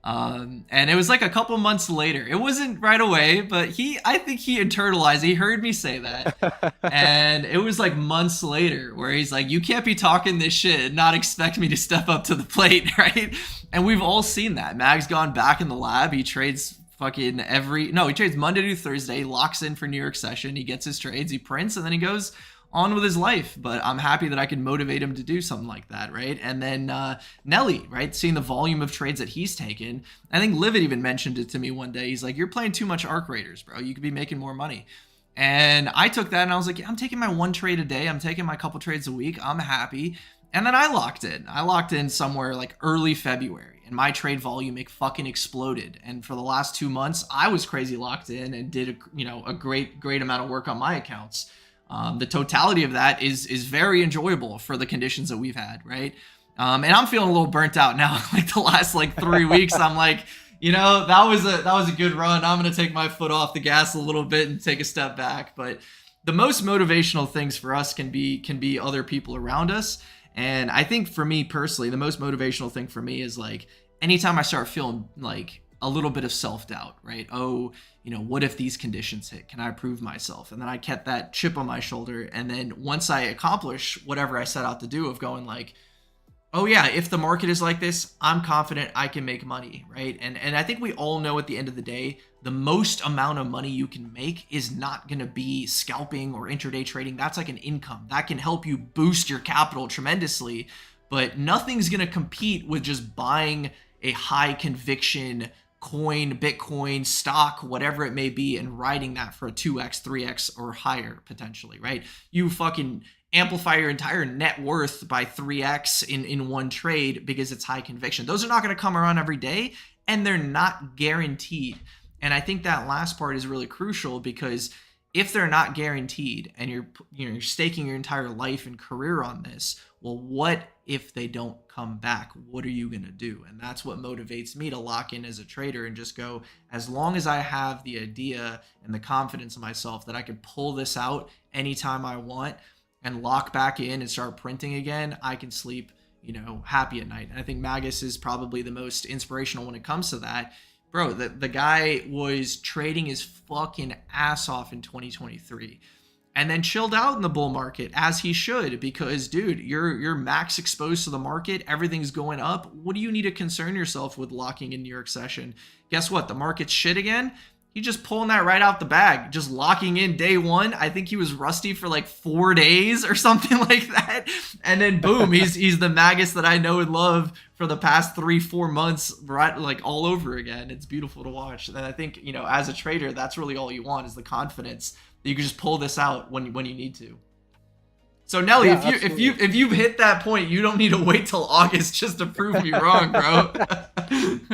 And it was like a couple months later. It wasn't right away, but I think he internalized. He heard me say that, and it was like months later where he's like, "You can't be talking this shit and not expect me to step up to the plate," right? And we've all seen that. Mag's gone back in the lab. He trades fucking he trades Monday to Thursday. He locks in for New York session. He gets his trades. He prints, and then he goes on with his life. But I'm happy that I can motivate him to do something like that, right? And then Nelly, right, seeing the volume of trades that he's taken. I think Livid even mentioned it to me one day. He's like, "You're playing too much Arc Raiders, bro. You could be making more money." And I took that and I was like, yeah, I'm taking my one trade a day. I'm taking my couple trades a week. I'm happy. And then I locked in. I locked in somewhere like early February, and my trade volume fucking exploded. And for the last 2 months, I was crazy locked in and did a great amount of work on my accounts. The totality of that is very enjoyable for the conditions that we've had, right? And I'm feeling a little burnt out now. Like the last 3 weeks, I'm like, that was a good run. I'm gonna take my foot off the gas a little bit and take a step back. But the most motivational things for us can be other people around us. And I think for me personally, the most motivational thing for me is like anytime I start feeling like a little bit of self-doubt, right? Oh, what if these conditions hit? Can I prove myself? And then I kept that chip on my shoulder. And then once I accomplish whatever I set out to do of going like, oh yeah, if the market is like this, I'm confident I can make money, right? And I think we all know at the end of the day, the most amount of money you can make is not going to be scalping or intraday trading. That's like an income that can help you boost your capital tremendously, but nothing's going to compete with just buying a high conviction coin, Bitcoin, stock, whatever it may be, and riding that for a 2x, 3x, or higher potentially, right? You fucking amplify your entire net worth by 3x in one trade because it's high conviction. Those are not going to come around every day, and they're not guaranteed. And I think that last part is really crucial because if they're not guaranteed and you're staking your entire life and career on this, well, what if they don't come back? What are you going to do? And that's what motivates me to lock in as a trader and just go, as long as I have the idea and the confidence in myself that I can pull this out anytime I want and lock back in and start printing again, I can sleep, happy at night. And I think Magus is probably the most inspirational when it comes to that. Bro, the guy was trading his fucking ass off in 2023 and then chilled out in the bull market as he should because, dude, you're max exposed to the market. Everything's going up. What do you need to concern yourself with locking in New York session? Guess what? The market's shit again. He's just pulling that right out the bag, just locking in day one. I think he was rusty for 4 days or something like that. And then boom, he's the Magus that I know and love for the past 3-4 months, right? All over again. It's beautiful to watch. And I think, as a trader, that's really all you want is the confidence that you can just pull this out when you need to. So Nelly, Yeah, if you've hit that point, you don't need to wait till August just to prove me wrong, bro.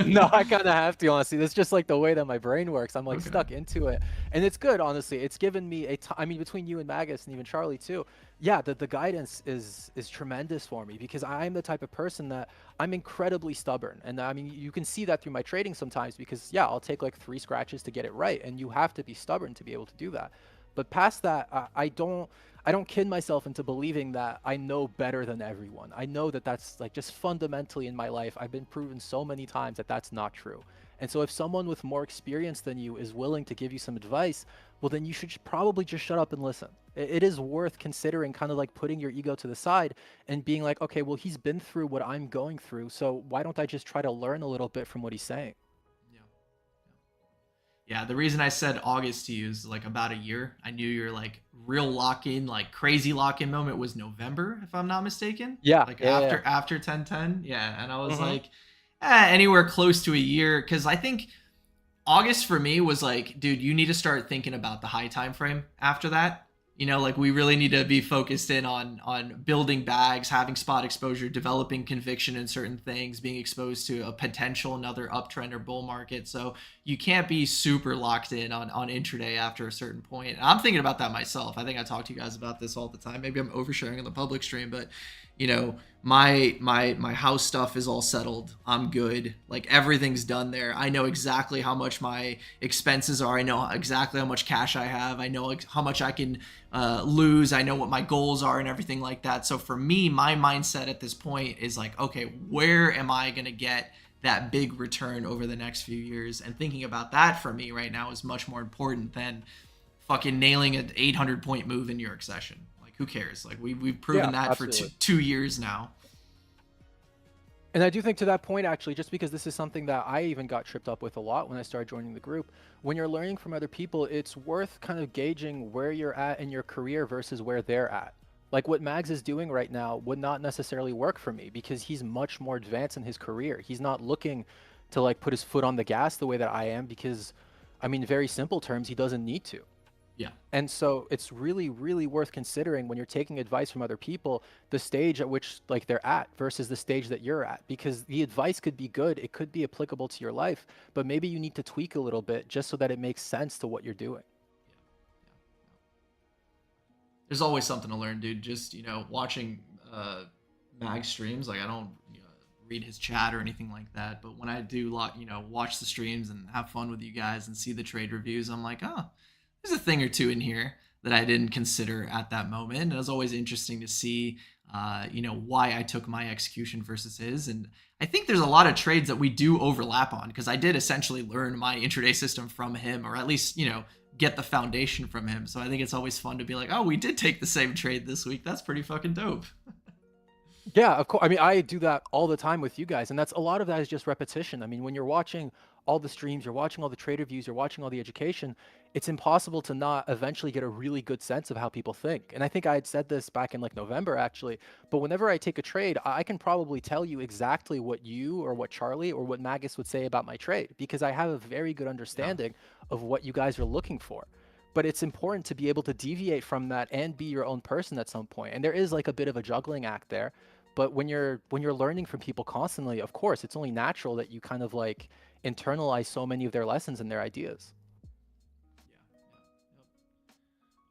No, I kind of have to, honestly. That's just the way that my brain works. I'm Okay. stuck into it. And it's good, honestly. It's given me I mean, between you and Magus and even Charlie too. Yeah, the guidance is tremendous for me because I'm the type of person that I'm incredibly stubborn. And I mean, you can see that through my trading sometimes because yeah, I'll take 3 scratches to get it right. And you have to be stubborn to be able to do that. But past that, I don't kid myself into believing that I know better than everyone. I know that that's just fundamentally in my life. I've been proven so many times that that's not true. And so if someone with more experience than you is willing to give you some advice, well, then you should probably just shut up and listen. It is worth considering kind of putting your ego to the side and being like, okay, well, he's been through what I'm going through. So why don't I just try to learn a little bit from what he's saying? Yeah. Yeah, the reason I said August to you is like about a year. I knew your like real lock-in, like crazy lock-in moment was November, if I'm not mistaken. Yeah, Like yeah, after 1010. Yeah, and I yeah. was Hmm. like, anywhere close to a year, because I think August for me was like, dude, you need to start thinking about the high time frame after that. You know, like we really need to be focused in on building bags, having spot exposure, developing conviction in certain things, being exposed to a potential another uptrend or bull market. So you can't be super locked in on intraday after a certain point. And I'm thinking about that myself. I think I talk to you guys about this all the time. Maybe I'm oversharing in the public stream, but you know, my house stuff is all settled. I'm good. Like everything's done there. I know exactly how much my expenses are. I know exactly how much cash I have. I know how much I can lose. I know what my goals are and everything like that. So for me, my mindset at this point is like, okay, where am I going to get that big return over the next few years? And thinking about that for me right now is much more important than fucking nailing an 800 point move in New York session. Like who cares? Like we've proven Yeah, that for absolutely. 2 years now. And I do think to that point, actually, just because this is something that I even got tripped up with a lot when I started joining the group, when you're learning from other people, it's worth kind of gauging where you're at in your career versus where they're at. Like what Mags is doing right now would not necessarily work for me because he's much more advanced in his career. He's not looking to like put his foot on the gas the way that I am because, I mean, very simple terms, he doesn't need to. Yeah. And so it's really, really worth considering when you're taking advice from other people, the stage at which like they're at versus the stage that you're at, because the advice could be good. It could be applicable to your life, but maybe you need to tweak a little bit just so that it makes sense to what you're doing. There's always something to learn, dude. Just watching Mag streams, like I don't read his chat or anything like that, but when I do watch the streams and have fun with you guys and see the trade reviews, I'm like, oh, there's a thing or two in here that I didn't consider at that moment. And it was always interesting to see why I took my execution versus his. And I think there's a lot of trades that we do overlap on, because I did essentially learn my intraday system from him, or at least get the foundation from him. So I think it's always fun to be like, oh, we did take the same trade this week. That's pretty fucking dope. Yeah, of course. I mean, I do that all the time with you guys, and that's a lot of that is just repetition. I mean, when you're watching all the streams, you're watching all the trade reviews, you're watching all the education, it's impossible to not eventually get a really good sense of how people think. And I think I had said this back in like November actually, but whenever I take a trade, I can probably tell you exactly what you or what Charlie or what Magus would say about my trade because I have a very good Yeah. understanding of what you guys are looking for. But it's important to be able to deviate from that and be your own person at some point. And there is like a bit of a juggling act there. But when you're learning from people constantly, of course, it's only natural that you kind of like internalize so many of their lessons and their ideas.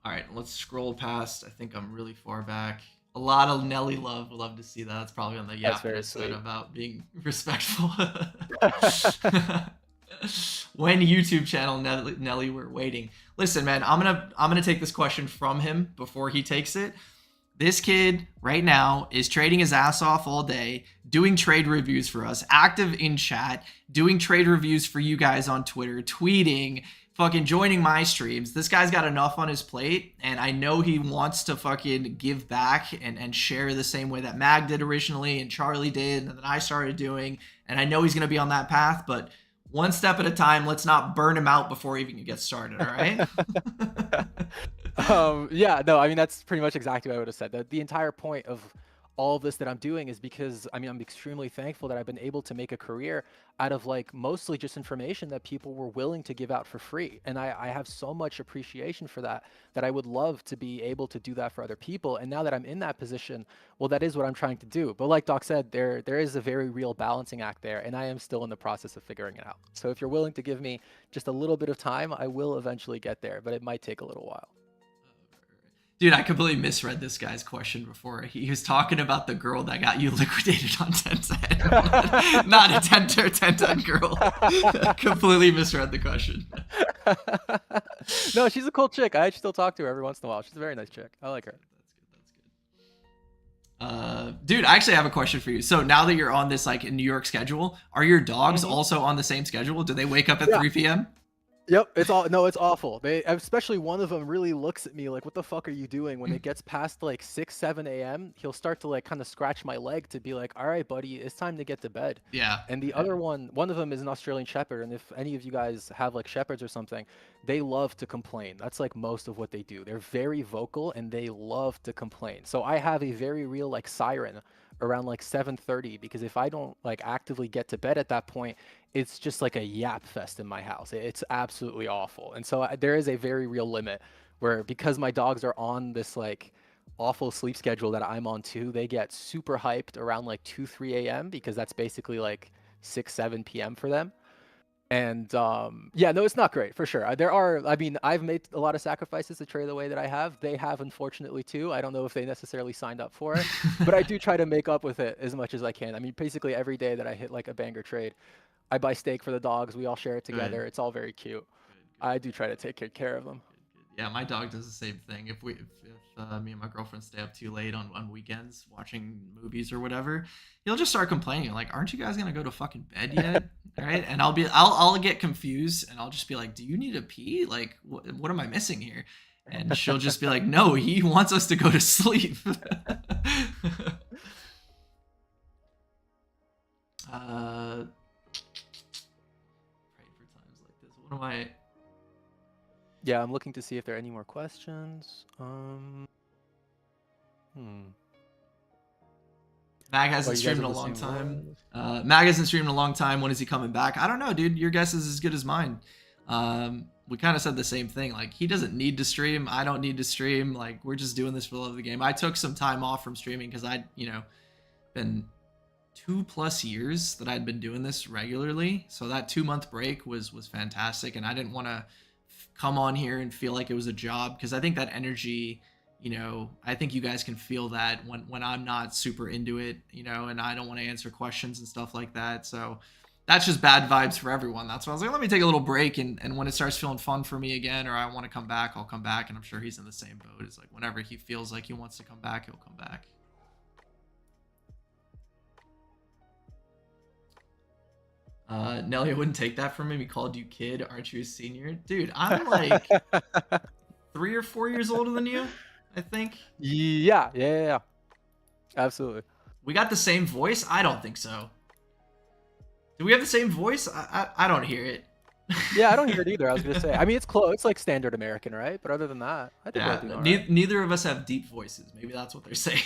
All right, let's scroll past. I think I'm really far back. A lot of Nelly love. We'll love to see that. That's probably on the That's Yap very episode sweet. about being respectful. When YouTube channel Nelly, we're waiting. Listen, man, I'm gonna take this question from him before he takes it. This kid right now is trading his ass off all day, doing trade reviews for us, active in chat, doing trade reviews for you guys on Twitter, tweeting, fucking joining my streams. This guy's got enough on his plate, and I know he wants to fucking give back and share the same way that Mag did originally and Charlie did and that I started doing. And I know he's going to be on that path, but one step at a time. Let's not burn him out before he even gets started, all right? Yeah, no, I mean, that's pretty much exactly what I would have said. The entire point of all of this that I'm doing is because, I mean, I'm extremely thankful that I've been able to make a career out of like mostly just information that people were willing to give out for free. And I have so much appreciation for that, that I would love to be able to do that for other people. And now that I'm in that position, well, that is what I'm trying to do. But like Doc said, there is a very real balancing act there, and I am still in the process of figuring it out. So if you're willing to give me just a little bit of time, I will eventually get there, but it might take a little while. Dude, I completely misread this guy's question before. He was talking about the girl that got you liquidated on 1010. Not a 1010 girl. Completely misread the question. No, she's a cool chick. I still talk to her every once in a while. She's a very nice chick. I like her. Dude, I actually have a question for you. So now that you're on this like New York schedule, are your dogs Mhm. also on the same schedule? Do they wake up at Yeah. 3 p.m.? Yep, it's all no, it's awful. They especially one of them really looks at me like, "What the fuck are you doing?" When it gets past like 6, 7 a.m., he'll start to like kind of scratch my leg to be like, "All right, buddy, it's time to get to bed." Yeah. And the other one of them is an Australian Shepherd, and if any of you guys have like shepherds or something, they love to complain. That's like most of what they do. They're very vocal and they love to complain. So I have a very real like siren around like 7:30 because if I don't like actively get to bed at that point, it's just like a yap fest in my house. It's absolutely awful. And so there is a very real limit where because my dogs are on this like awful sleep schedule that I'm on too, they get super hyped around like 2, 3 a.m. because that's basically like 6, 7 p.m. for them. And yeah, no, it's not great for sure. There are, I mean, I've made a lot of sacrifices to trade the way that I have. They have, unfortunately, too. I don't know if they necessarily signed up for it, but I do try to make up with it as much as I can. I mean, basically every day that I hit like a banger trade, I buy steak for the dogs. We all share it Good. together. It's all very cute. Good. I do try to take good care of them. Yeah, my dog does the same thing. If me and my girlfriend stay up too late on weekends watching movies or whatever, he'll just start complaining like, "Aren't you guys gonna go to fucking bed yet?" Right? And I'll get confused and I'll just be like, "Do you need a pee? Like, what am I missing here?" And she'll just be like, "No, he wants us to go to sleep." uh, Pray for times like this. What am I? Yeah, I'm looking to see if there are any more questions. Mag Oh, hasn't you guys streamed are in a the long same time. ones? Mag hasn't streamed in a long time. When is he coming back? I don't know, dude. Your guess is as good as mine. We kind of said the same thing. Like, he doesn't need to stream. I don't need to stream. Like, we're just doing this for the love of the game. I took some time off from streaming because I'd, been 2+ years that I'd been doing this regularly. So that 2-month break was fantastic, and I didn't want to come on here and feel like it was a job because I think that energy, I think you guys can feel that when I'm not super into it, and I don't want to answer questions and stuff like that. So that's just bad vibes for everyone. That's why I was like, let me take a little break, and when it starts feeling fun for me again, or I want to come back, I'll come back. And I'm sure he's in the same boat. It's like whenever he feels like he wants to come back, he'll come back. Nelly, I wouldn't take that from him. He called you kid. Aren't you a senior? Dude, I'm like 3 or 4 years older than you, I think. Yeah. Absolutely. We got the same voice? I don't think so. Do we have the same voice? I don't hear it. Yeah, I don't hear it either. I was gonna say. I mean, it's close. It's like standard American, right? But other than that, I think we're doing all right. Neither of us have deep voices. Maybe that's what they're saying.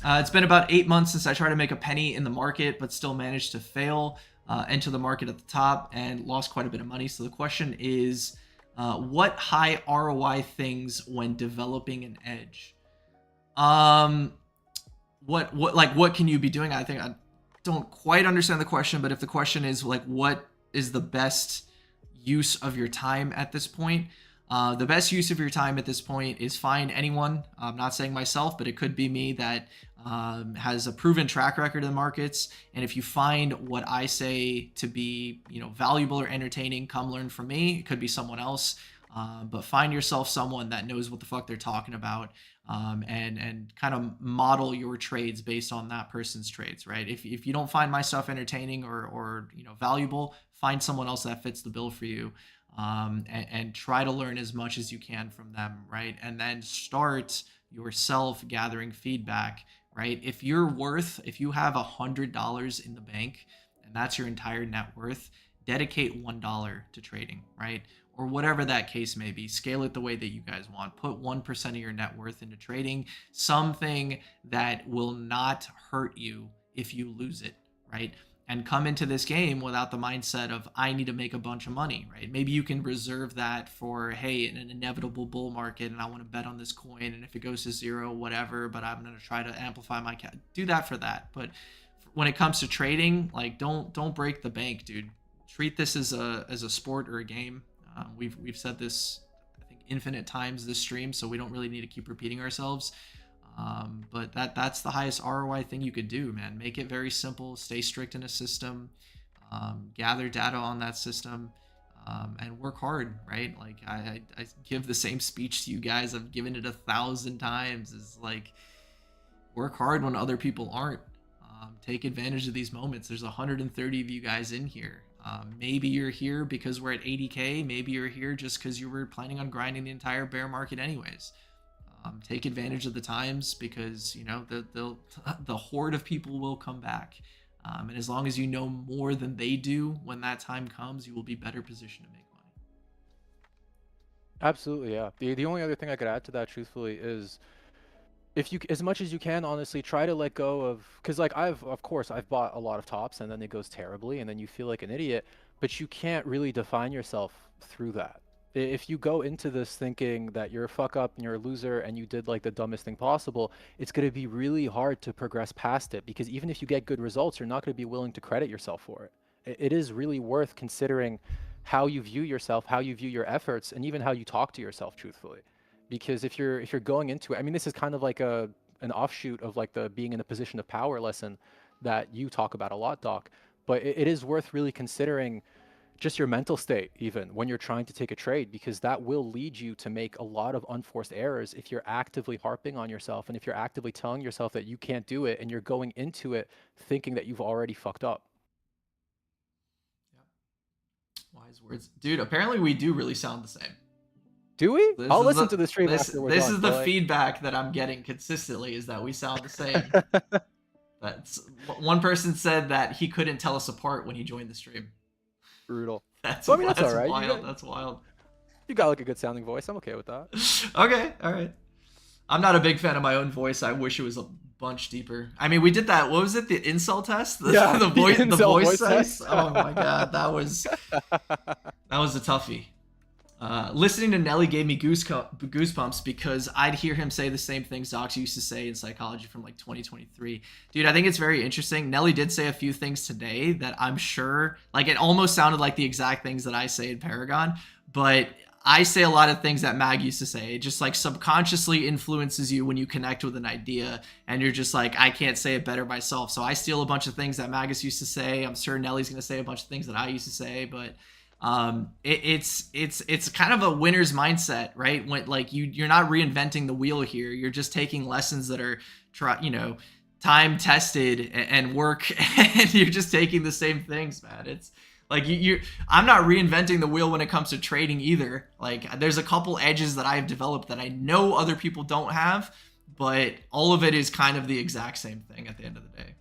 It's been about 8 months since I tried to make a penny in the market, but still managed to fail. Enter the market at the top and lost quite a bit of money. So the question is, what high ROI things when developing an edge? What can you be doing? I think I don't quite understand the question, but if the question is like, what is the best use of your time at this point? The best use of your time at this point is find anyone, I'm not saying myself, but it could be me, that has a proven track record in the markets. And if you find what I say to be, valuable or entertaining, come learn from me. It could be someone else, but find yourself someone that knows what the fuck they're talking about, and kind of model your trades based on that person's trades, right? If you don't find my stuff entertaining or valuable, find someone else that fits the bill for you. And try to learn as much as you can from them, right? And then start yourself gathering feedback, right? If you have $100 in the bank and that's your entire net worth, dedicate $1 to trading, right? Or whatever that case may be. Scale it the way that you guys want. Put 1% of your net worth into trading, something that will not hurt you if you lose it, right? And come into this game without the mindset of, I need to make a bunch of money, right? Maybe you can reserve that for, hey, in an inevitable bull market and I want to bet on this coin, and if it goes to zero, whatever, but I'm going to try to amplify my do that for that. But when it comes to trading, like, don't break the bank, dude. Treat this as a sport or a game. We've said this, I think, infinite times this stream, so we don't really need to keep repeating ourselves. But that's the highest ROI thing you could do, man. Make it very simple. Stay strict in a system. Gather data on that system, and work hard, right? Like I give the same speech to you guys. I've given it 1,000 times. Is like, work hard when other people aren't. Take advantage of these moments. There's 130 of you guys in here. Maybe you're here because we're at 80K. Maybe you're here just because you were planning on grinding the entire bear market anyways. Take advantage of the times, because you know the horde of people will come back. And as long as you know more than they do when that time comes, you will be better positioned to make money. Absolutely, yeah. The only other thing I could add to that, truthfully, is if you, as much as you can, honestly, try to let go of, because like of course I've bought a lot of tops and then it goes terribly and then you feel like an idiot, but you can't really define yourself through that. If you go into this thinking that you're a fuck up and you're a loser and you did like the dumbest thing possible, it's going to be really hard to progress past it, because even if you get good results, you're not going to be willing to credit yourself for it. It is really worth considering how you view yourself, how you view your efforts, and even how you talk to yourself, truthfully. Because if you're going into it, I mean, this is kind of like an offshoot of like the being in a position of power lesson that you talk about a lot, Doc. But it is worth really considering just your mental state, even when you're trying to take a trade, because that will lead you to make a lot of unforced errors if you're actively harping on yourself and if you're actively telling yourself that you can't do it and you're going into it thinking that you've already fucked up. Wise words, dude. Apparently we do really sound the same. Do we? This I'll is listen to the stream after we're this done. is the feedback that I'm getting consistently, is that we sound the same. That's one person said that he couldn't tell us apart when he joined the stream. Brutal. That's, well, I mean, that's all right. Wild. That's wild. You got like a good sounding voice. I'm okay with that. Okay, all right. I'm not a big fan of my own voice. I wish it was a bunch deeper. I mean, we did that. What was it? The insult test? Yeah, the voice test. test. Oh my god, that was a toughie. Listening to Nelly gave me goosebumps because I'd hear him say the same things docs used to say in psychology from like 2023. Dude, I think it's very interesting. Nelly did say a few things today that I'm sure, like, it almost sounded like the exact things that I say in Paragon, but I say a lot of things that Mag used to say. It just like subconsciously influences you when you connect with an idea, and you're just like, I can't say it better myself. So I steal a bunch of things that Magus used to say. I'm sure Nelly's gonna say a bunch of things that I used to say, but it's kind of a winner's mindset, right? When like you're not reinventing the wheel here. You're just taking lessons that are time tested and work, and you're just taking the same things, man. It's like I'm not reinventing the wheel when it comes to trading either. Like, there's a couple edges that I've developed that I know other people don't have, but all of it is kind of the exact same thing at the end of the day.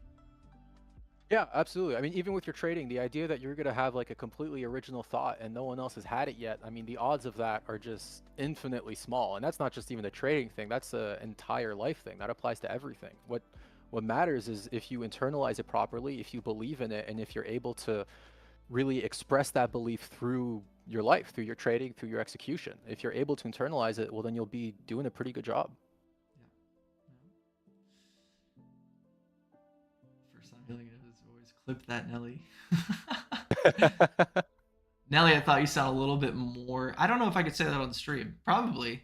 Yeah, absolutely. I mean, even with your trading, the idea that you're going to have like a completely original thought and no one else has had it yet, I mean, the odds of that are just infinitely small. And that's not just even a trading thing. That's an entire life thing. That applies to everything. What matters is if you internalize it properly, if you believe in it, and if you're able to really express that belief through your life, through your trading, through your execution. If you're able to internalize it, well, then you'll be doing a pretty good job. First time hearing his voice. Clip that, Nelly. Nelly, I thought you sound a little bit more. I don't know if I could say that on the stream. Probably.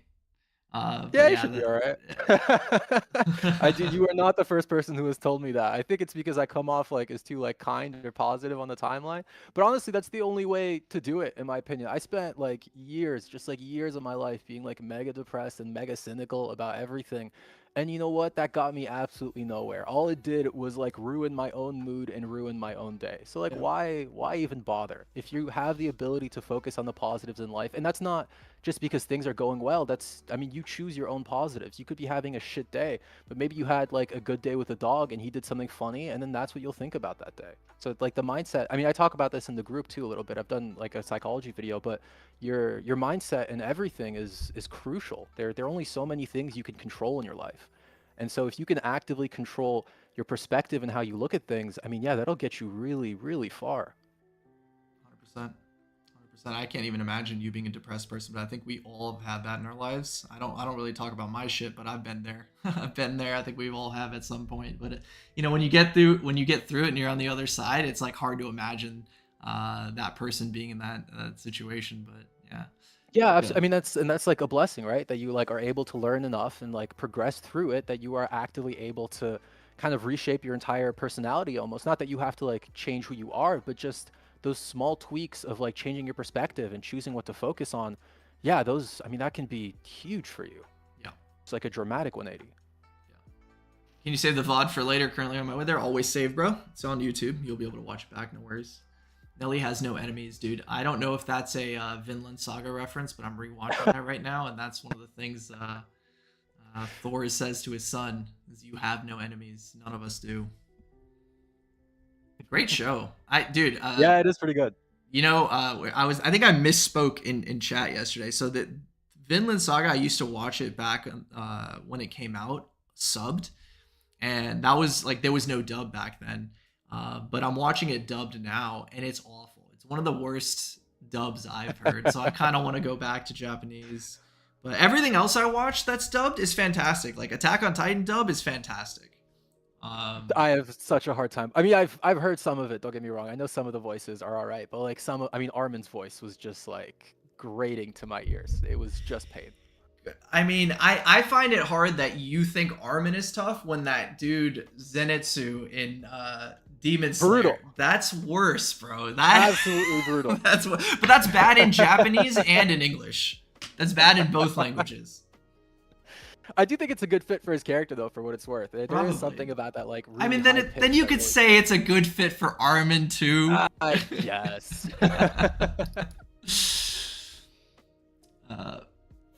Yeah, you should be all right. You are not the first person who has told me that. I think it's because I come off like as too like kind or positive on the timeline. But honestly, that's the only way to do it, in my opinion. I spent like years, just like years of my life being like mega depressed and mega cynical about everything. And you know what? That got me absolutely nowhere. All it did was like ruin my own mood and ruin my own day. So like, why even bother? If you have the ability to focus on the positives in life, and that's not just because things are going well, I mean, you choose your own positives. You could be having a shit day, but maybe you had like a good day with a dog and he did something funny, and then that's what you'll think about that day. So like the mindset, I mean, I talk about this in the group too a little bit. I've done like a psychology video, but your mindset and everything is crucial. There are only so many things you can control in your life. And so if you can actively control your perspective and how you look at things, I mean, yeah, that'll get you really, really far. 100%. I can't even imagine you being a depressed person, but I think we all have had that in our lives. I don't really talk about my shit, but I've been there. I've been there. I think we all have at some point. But when you get through it and you're on the other side, it's like hard to imagine that person being in that situation. But yeah. Yeah, I mean, that's like a blessing, right? That you like are able to learn enough and like progress through it, that you are actively able to kind of reshape your entire personality almost. Not that you have to like change who you are, but just those small tweaks of like changing your perspective and choosing what to focus on. Yeah, I mean, that can be huge for you. Yeah. It's like a dramatic 180. Yeah. Can you save the VOD for later? Currently on my way there. Always save, bro. It's on YouTube. You'll be able to watch it back. No worries. Nelly has no enemies, dude. I don't know if that's a Vinland Saga reference, but I'm rewatching that right now, and that's one of the things Thor says to his son: "Is you have no enemies. None of us do." Great show, dude. Yeah, it is pretty good. You know, I think I misspoke in chat yesterday. So that Vinland Saga, I used to watch it back when it came out, subbed, and that was like there was no dub back then. But I'm watching it dubbed now, and it's awful. It's one of the worst dubs I've heard. So I kind of want to go back to Japanese. But everything else I watched that's dubbed is fantastic. Like Attack on Titan dub is fantastic. I have such a hard time. I mean, I've heard some of it. Don't get me wrong. I know some of the voices are all right, but like I mean, Armin's voice was just like grating to my ears. It was just pain. I mean, I find it hard that you think Armin is tough when that dude Zenitsu in Demon Slayer, Brutal. That's worse, bro. That Absolutely brutal. But that's bad in Japanese and in English. That's bad in both languages. I do think it's a good fit for his character, though, for what it's worth. There Probably. is something about that, like. Really I mean, then you could say it's a good fit for Armin too. Yes.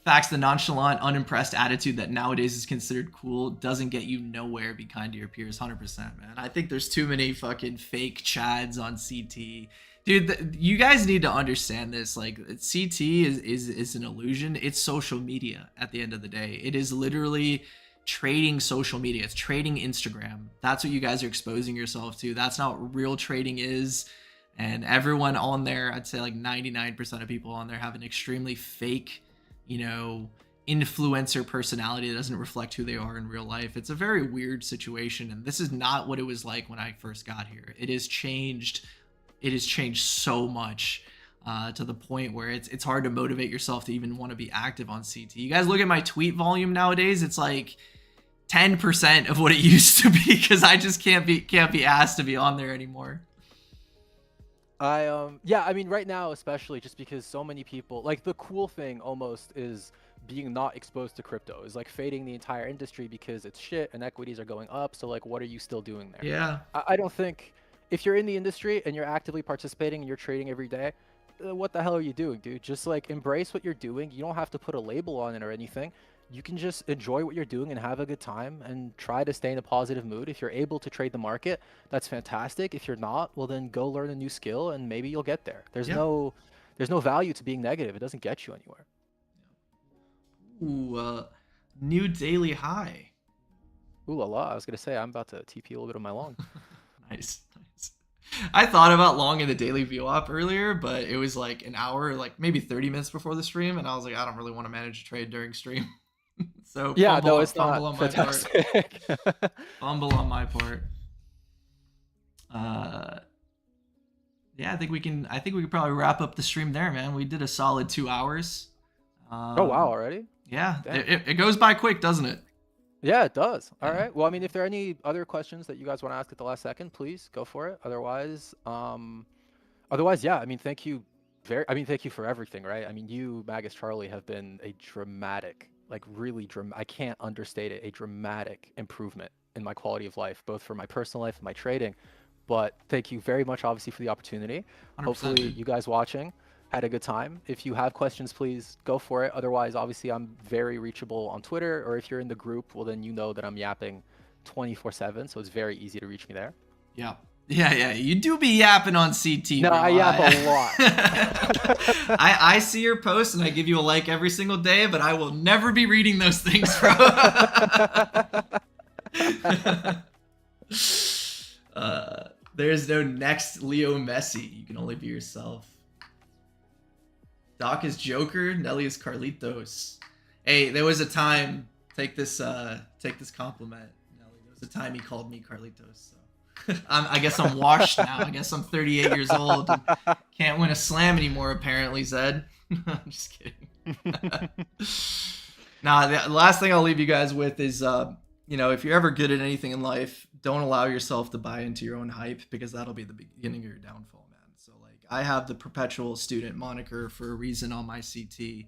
Facts: the nonchalant, unimpressed attitude that nowadays is considered cool doesn't get you nowhere. Be kind to your peers, 100%, man. I think there's too many fucking fake chads on CT. Dude, you guys need to understand this. Like, CT is an illusion. It's social media at the end of the day. It is literally trading social media. It's trading Instagram. That's what you guys are exposing yourself to. That's not what real trading is. And everyone on there, I'd say like 99% of people on there have an extremely fake, influencer personality that doesn't reflect who they are in real life. It's a very weird situation. And this is not what it was like when I first got here. It has changed so much to the point where it's hard to motivate yourself to even want to be active on CT. You guys look at my tweet volume nowadays, it's like 10% of what it used to be because I just can't be asked to be on there anymore. Yeah, I mean, right now especially, just because so many people, like, the cool thing almost is being not exposed to crypto, is like fading the entire industry because it's shit and equities are going up. So like, what are you still doing there? Yeah. I don't think, if you're in the industry and you're actively participating and you're trading every day, what the hell are you doing, dude? Just like embrace what you're doing. You don't have to put a label on it or anything. You can just enjoy what you're doing and have a good time and try to stay in a positive mood. If you're able to trade the market, that's fantastic. If you're not, well, then go learn a new skill and maybe you'll get there. There's no value to being negative. It doesn't get you anywhere. Ooh, new daily high. Ooh la la. I was gonna say I'm about to TP a little bit on my long. Nice. I thought about long in the daily VWAP earlier, but it was like an hour, like maybe 30 minutes before the stream, and I was like, I don't really want to manage a trade during stream. So yeah, fumble, it's fumble not on my fantastic. part. Fumble on my part. Yeah, I think we can probably wrap up the stream there, man. We did a solid 2 hours. Oh wow, already? Yeah, it goes by quick, doesn't it? Yeah, it does. All right. Well, I mean, if there are any other questions that you guys want to ask at the last second, please go for it. Otherwise, yeah. I mean, thank you for everything, right? I mean, you, Magus Charlie, have been a dramatic, like really I can't understate it, a dramatic improvement in my quality of life, both for my personal life and my trading. But thank you very much, obviously, for the opportunity. Hopefully, you guys watching had a good time. If you have questions, please go for it. Otherwise, obviously, I'm very reachable on Twitter, or if you're in the group, well, then you know that I'm yapping 24/7, so it's very easy to reach me there. Yeah. You do be yapping on CT. No, I yap a lot. I see your posts and I give you a like every single day, but I will never be reading those things, bro. There's no next Leo Messi. You can only be yourself. Doc is Joker. Nelly is Carlitos. Hey, there was a time. Take this compliment, Nelly. There was a time he called me Carlitos. So I guess I'm washed now. I guess I'm 38 years old. And can't win a slam anymore. Apparently, Zed. I'm just kidding. Nah, the last thing I'll leave you guys with is, if you're ever good at anything in life, don't allow yourself to buy into your own hype, because that'll be the beginning of your downfall, man. So like, I have the perpetual student moniker for a reason on my CT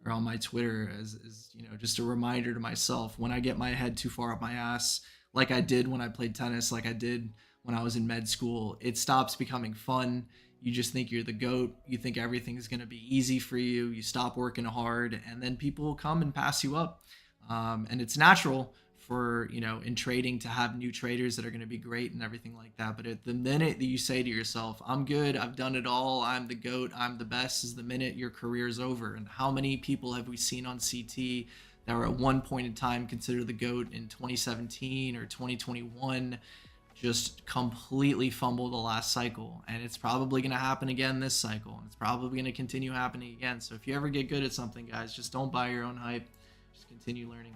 or on my Twitter as just a reminder to myself when I get my head too far up my ass, like I did when I played tennis, like I did when I was in med school, it stops becoming fun. You just think you're the GOAT. You think everything's going to be easy for you. You stop working hard, and then people will come and pass you up. And it's natural for, in trading to have new traders that are going to be great and everything like that. But at the minute that you say to yourself, I'm good, I've done it all, I'm the GOAT, I'm the best, is the minute your career is over. And how many people have we seen on CT that were at one point in time considered the GOAT in 2017 or 2021? Just completely fumble the last cycle, and it's probably going to happen again this cycle, and it's probably going to continue happening again. So if you ever get good at something, guys, just don't buy your own hype. Just continue learning.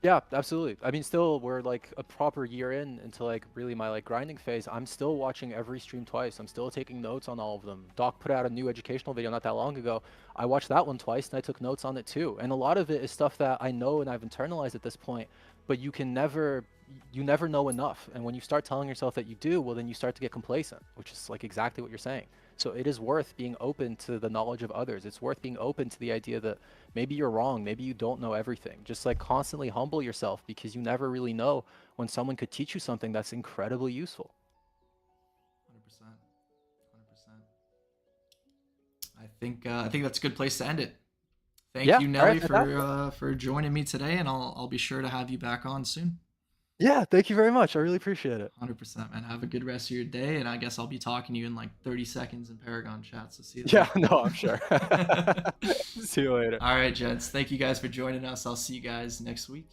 Yeah, absolutely. I mean, still, we're like a proper year into like really my like grinding phase. I'm still watching every stream twice. I'm still taking notes on all of them. Doc put out a new educational video not that long ago. I watched that one twice and I took notes on it too. And a lot of it is stuff that I know and I've internalized at this point, but you never know enough. And when you start telling yourself that you do, well, then you start to get complacent, which is like exactly what you're saying. So it is worth being open to the knowledge of others. It's worth being open to the idea that maybe you're wrong, maybe you don't know everything. Just like constantly humble yourself, because you never really know when someone could teach you something that's incredibly useful. 100%. 100%. I think that's a good place to end it. Thank you, Nelly, for joining me today, and I'll be sure to have you back on soon. Yeah, thank you very much. I really appreciate it. 100%, man. Have a good rest of your day, and I guess I'll be talking to you in like 30 seconds in Paragon chat, so see you Yeah, no, I'm sure. See you later. All right, gents. Thank you guys for joining us. I'll see you guys next week.